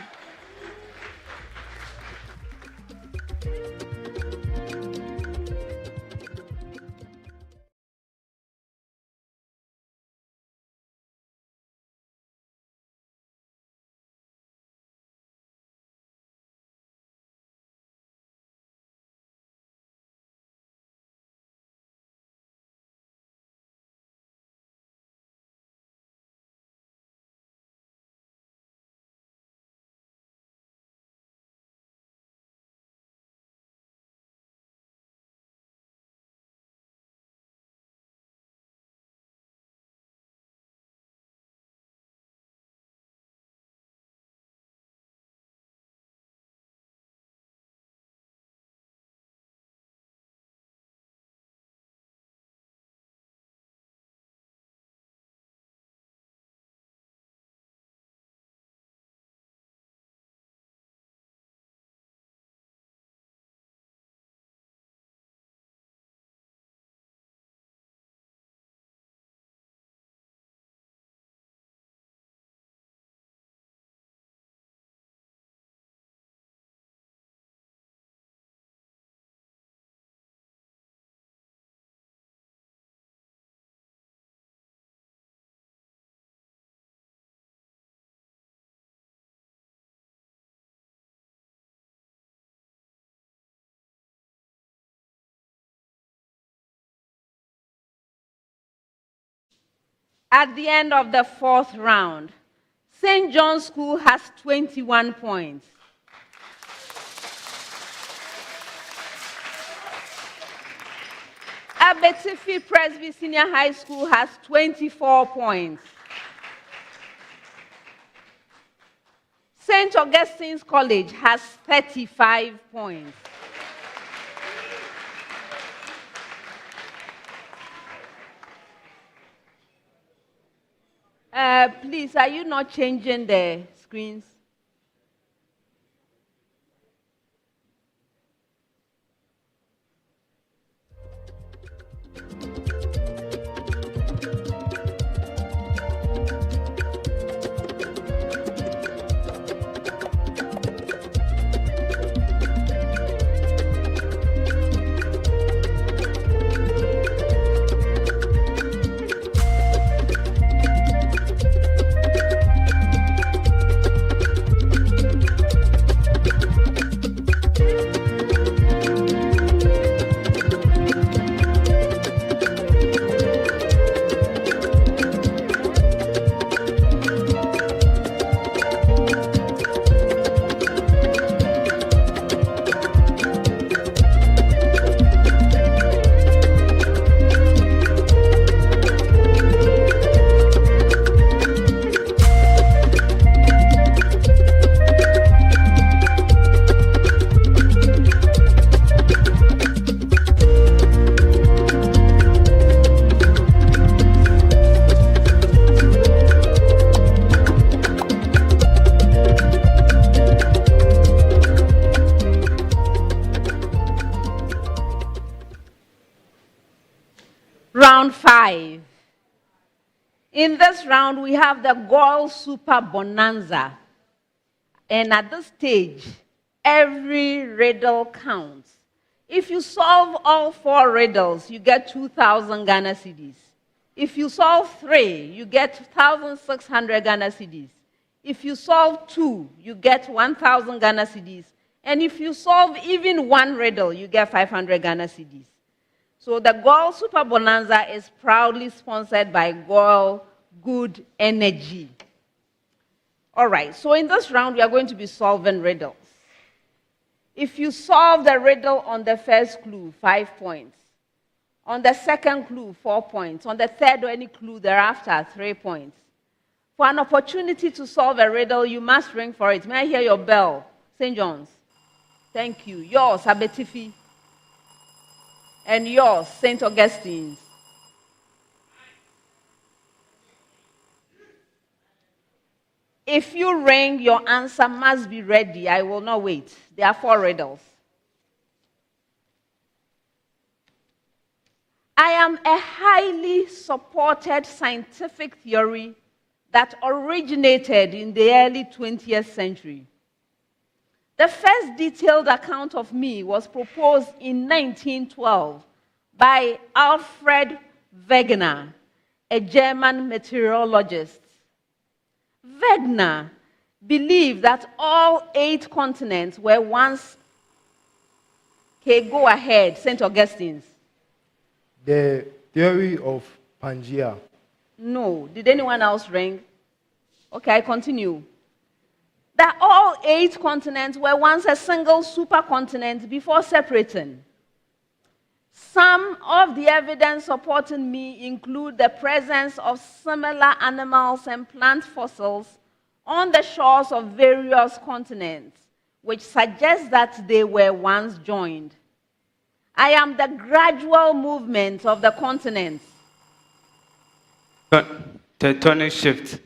At the end of the fourth round, St. John's School has 21 points. Abetifi Presby Senior High School has 24 points. St. Augustine's College has 35 points. Please, are you not changing the screens? Round 5. In this round, we have the Goal Super Bonanza. And at this stage, every riddle counts. If you solve all 4 riddles, you get 2,000 Ghana cedis. If you solve 3, you get 1,600 Ghana cedis. If you solve 2, you get 1,000 Ghana cedis. And if you solve even 1 riddle, you get 500 Ghana cedis. So the Goal Super Bonanza is proudly sponsored by Goal Good Energy. All right, so in this round, we are going to be solving riddles. If you solve the riddle on the first clue, 5 points. On the second clue, 4 points. On the third or any clue thereafter, 3 points. For an opportunity to solve a riddle, you must ring for it. May I hear your bell? St. John's. Thank you. Yours, Abetifi. And yours, St. Augustine's. If you ring, your answer must be ready. I will not wait. There are 4 riddles. I am a highly supported scientific theory that originated in the early 20th century. The first detailed account of me was proposed in 1912 by Alfred Wegener, a German meteorologist. Wegener believed that all 8 continents were once... Okay, go ahead, St. Augustine's. The theory of Pangea. No. Did anyone else ring? Okay, I continue. That all 8 continents were once a single supercontinent before separating. Some of the evidence supporting me include the presence of similar animals and plant fossils on the shores of various continents, which suggests that they were once joined. I am the gradual movement of the continents. Tectonic shift.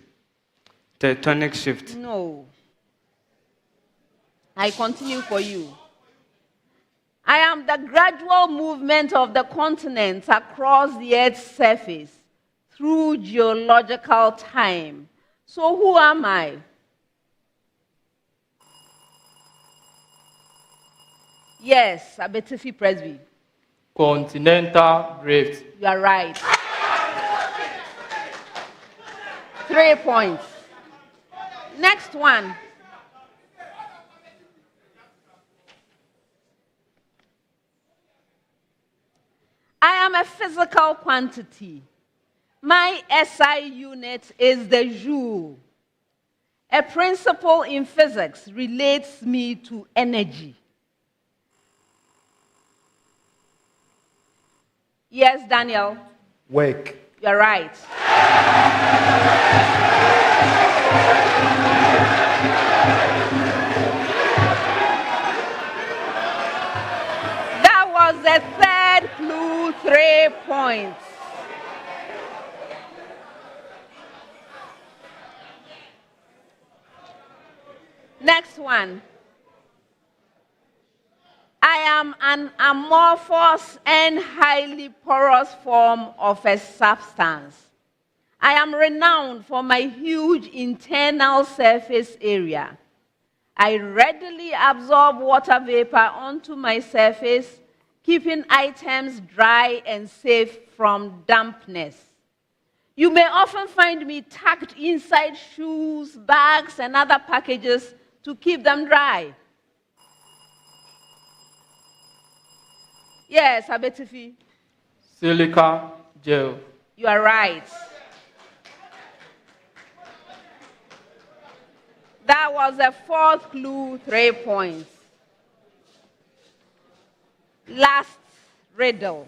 Tectonic shift. No. I continue for you. I am the gradual movement of the continents across the Earth's surface through geological time. So who am I? Yes, Abetifi Presby. Continental drift. You are right. 3 points. Next one. I am a physical quantity My SI unit is the joule. A principle in physics relates me to energy. Yes, Daniel? Work. You're right. That was the third clue, 3 points. Next one. I am an amorphous and highly porous form of a substance. I am renowned for my huge internal surface area. I readily absorb water vapor onto my surface, keeping items dry and safe from dampness. You may often find me tucked inside shoes, bags, and other packages to keep them dry. Yes, Abetifi. Silica gel. You are right. That was the fourth clue, 3 points. Last riddle.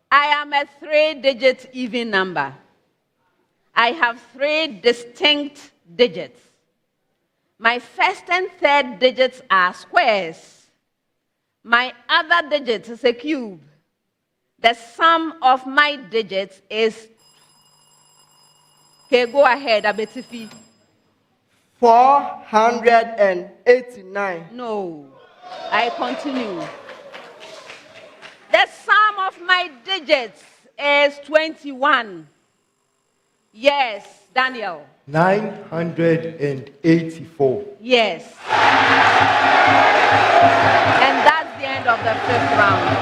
I am a 3-digit even number. I have 3 distinct digits. My first and third digits are squares. My other digit is a cube. The sum of my digits is... Okay, go ahead, Abetifi. 489. No, I continue. The sum of my digits is 21. Yes, Daniel. 984. Yes. And that's the end of the 5th round.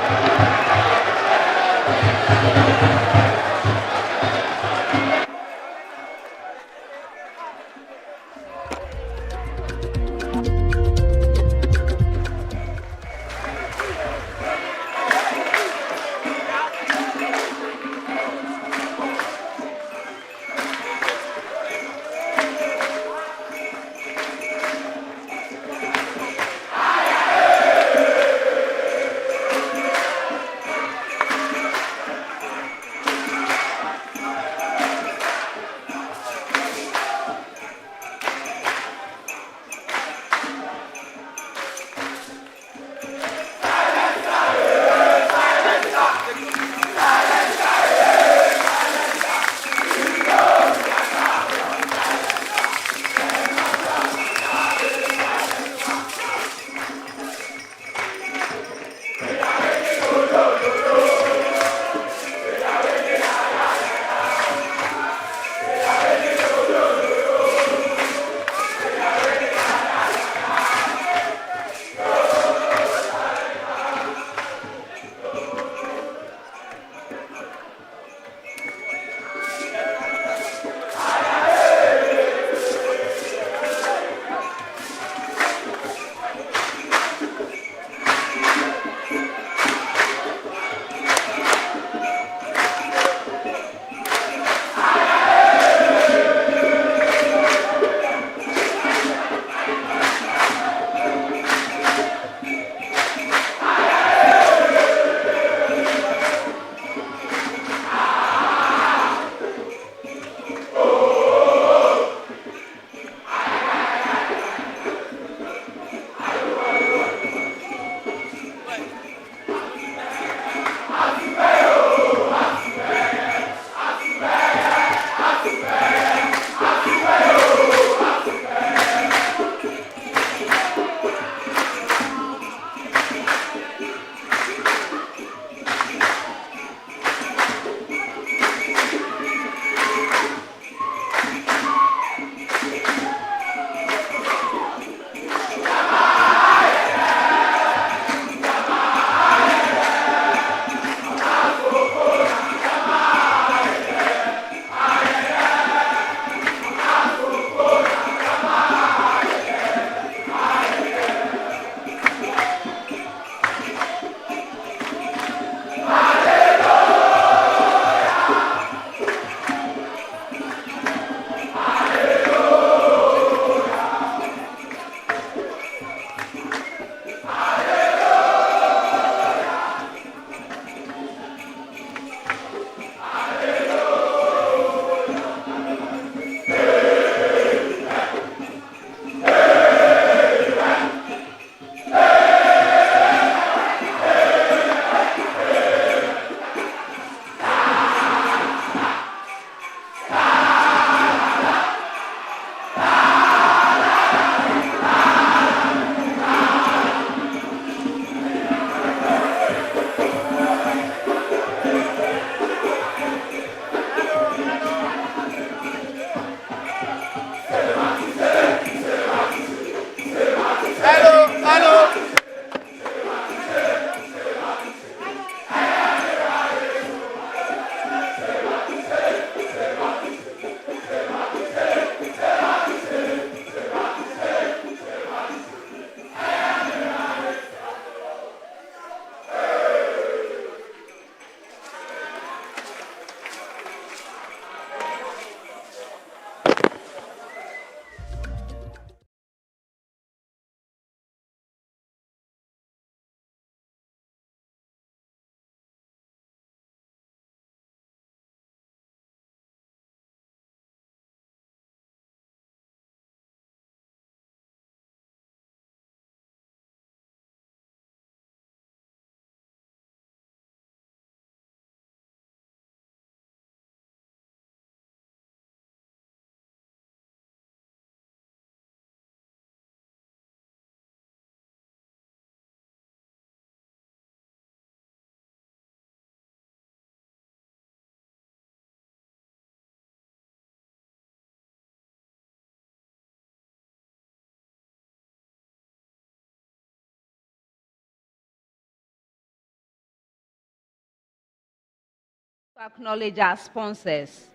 acknowledge our sponsors.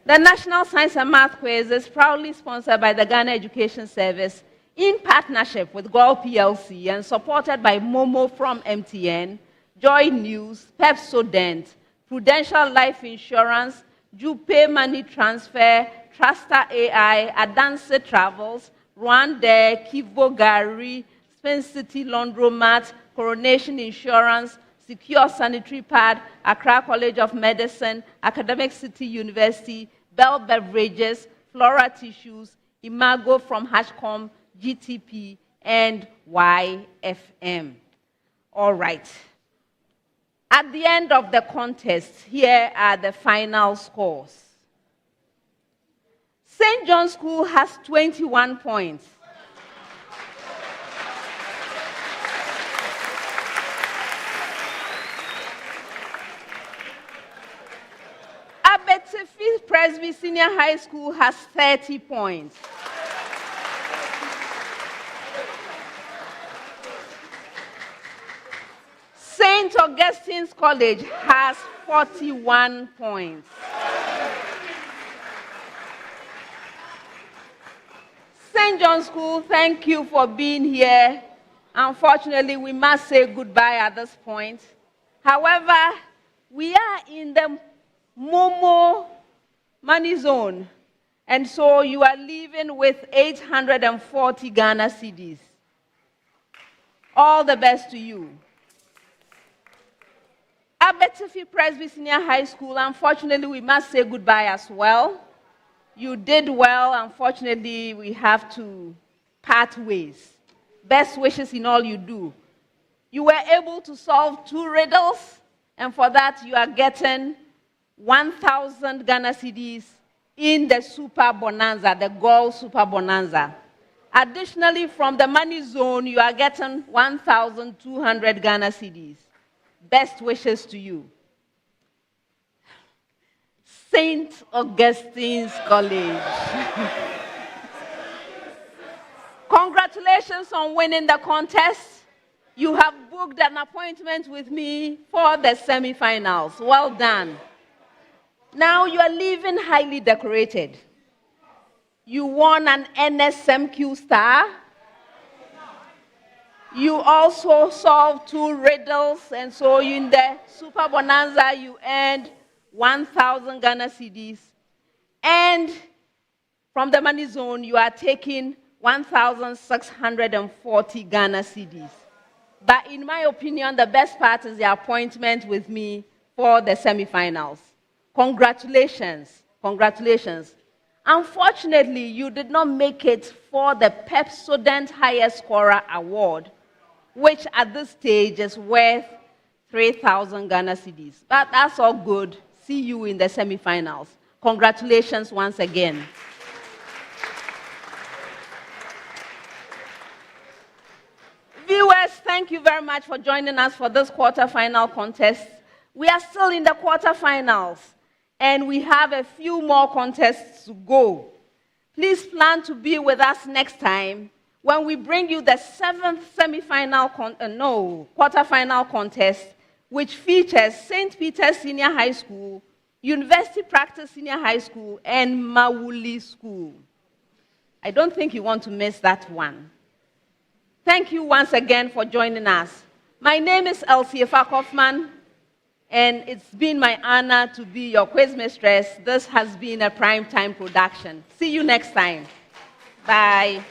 The National Science and Math Quiz is proudly sponsored by the Ghana Education Service in partnership with GOL PLC and supported by Momo from MTN, Joy News, Pepsodent, Prudential Life Insurance, Jupe Money Transfer, Truster AI, Adanse Travels, Rwanda, Kivo Gari, Spain City Laundromat, Coronation Insurance, Secure Sanitary Pad, Accra College of Medicine, Academic City University, Bell Beverages, Flora Tissues, Imago from Hashcom, GTP, and YFM. All right. At the end of the contest, here are the final scores. St. John's School has 21 points. Abetifi Presby Senior High School has 30 points. St. Augustine's College has 41 points. St. John's School, thank you for being here. Unfortunately, we must say goodbye at this point. However, we are in the Momo money zone, and so you are leaving with 840 Ghana cedis. All the best to you. Abetifi Presby Senior High School, unfortunately, we must say goodbye as well. You did well. Unfortunately, we have to part ways. Best wishes in all you do. You were able to solve 2 riddles, and for that, you are getting 1,000 Ghana cedis in the Super Bonanza, the Gold Super Bonanza. Additionally, from the money zone, you are getting 1,200 Ghana cedis. Best wishes to you. St. Augustine's College. Congratulations on winning the contest. You have booked an appointment with me for the semifinals. Well done. Now you are leaving highly decorated. You won an NSMQ star. You also solved 2 riddles, and so in the Super Bonanza, you earned 1,000 Ghana cedis. And from the money zone, you are taking 1,640 Ghana cedis. But in my opinion, the best part is the appointment with me for the semifinals. Congratulations. Congratulations. Unfortunately, you did not make it for the Pepsodent Highest Scorer Award, which at this stage is worth 3,000 Ghana cedis. But that's all good. See you in the semifinals. Congratulations once again. Viewers, thank you very much for joining us for this quarterfinal contest. We are still in the quarterfinals, and we have a few more contests to go. Please plan to be with us next time when we bring you the 7th quarterfinal contest, which features St. Peter's Senior High School, University Practice Senior High School, and Mawuli School. I don't think you want to miss that one. Thank you once again for joining us. My name is Elsie Kaufman, and it's been my honor to be your quiz mistress. This has been a primetime production. See you next time. Bye.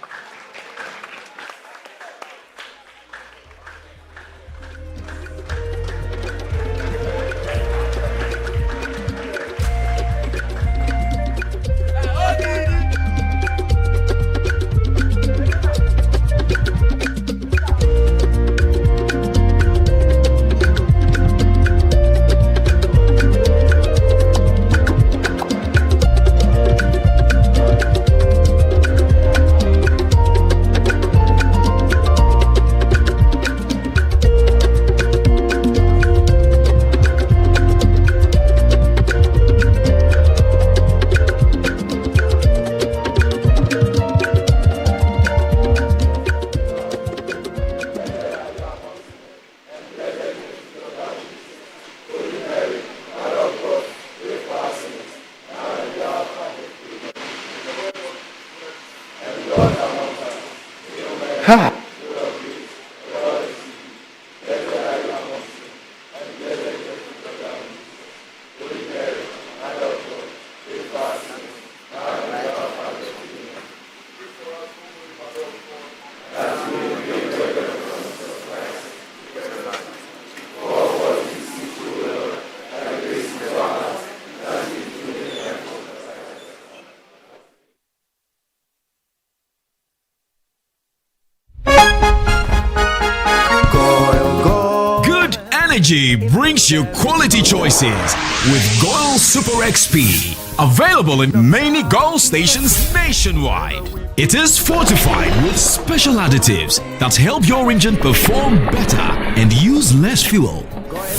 Energy brings you quality choices with Goil Super XP. Available in many Goil stations nationwide. It is fortified with special additives that help your engine perform better and use less fuel.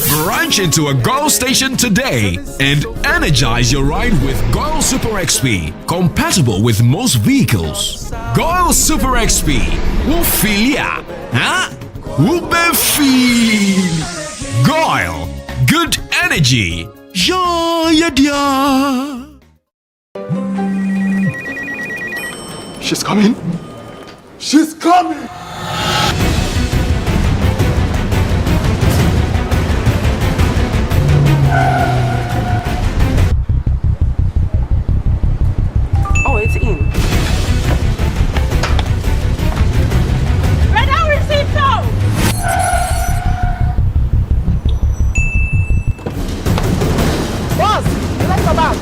Branch into a Goil station today and energize your ride with Goil Super XP, compatible with most vehicles. Goil Super XP will feel ya, huh? Will be feel. Goil, good energy. Yeah, yeah. She's coming. She's coming. Oh, it's in. Radar received now. Boss, let's go back.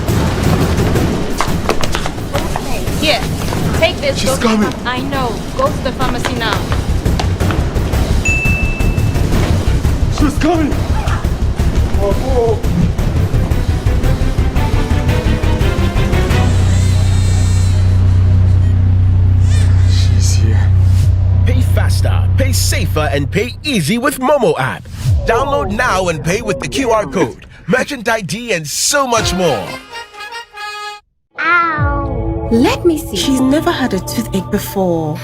Here, take this. She's go to coming. I know. Go to the pharmacy now. She's coming. Oh. She's here. Pay faster, pay safer, and pay easy with Momo app. Download now and pay with the QR code, merchant ID, and so much more. Let me see. She's never had a toothache before.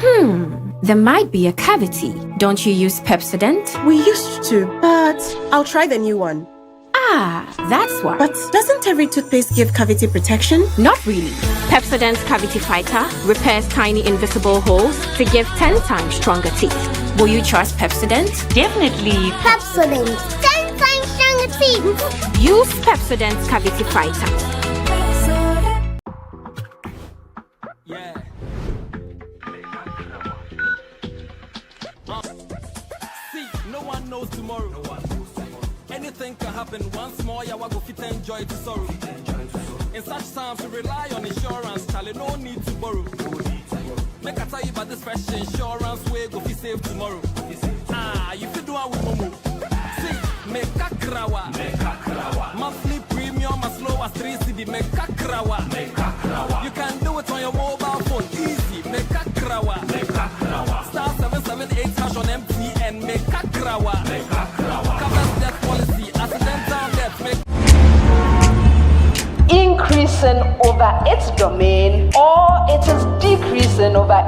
There might be a cavity. Don't you use Pepsodent? We used to, but I'll try the new one. Ah, that's why. But doesn't every toothpaste give cavity protection? Not really. Pepsodent's Cavity Fighter repairs tiny invisible holes to give 10 times stronger teeth. Will you trust Pepsodent? Definitely. Pepsodent. 10 times stronger teeth. Use Pepsodent's Cavity Fighter. See, no one knows tomorrow. Anything can happen. Once more, yeah, we go fit enjoy to sorrow. In such times, we rely on insurance. Charlie, no need to borrow. Make I tell you about this fresh insurance way go fit save tomorrow. You fit do it with Momo. See, make a krawa. Monthly premium as low as 3 CD. Make a krawa. You can do it on your mobile phone. Easy. Make a krawa. Star 778 hash on MTN. Make a krawa. Covers death policy. Accidental death. Make Increasing over its domain, or it is decreasing over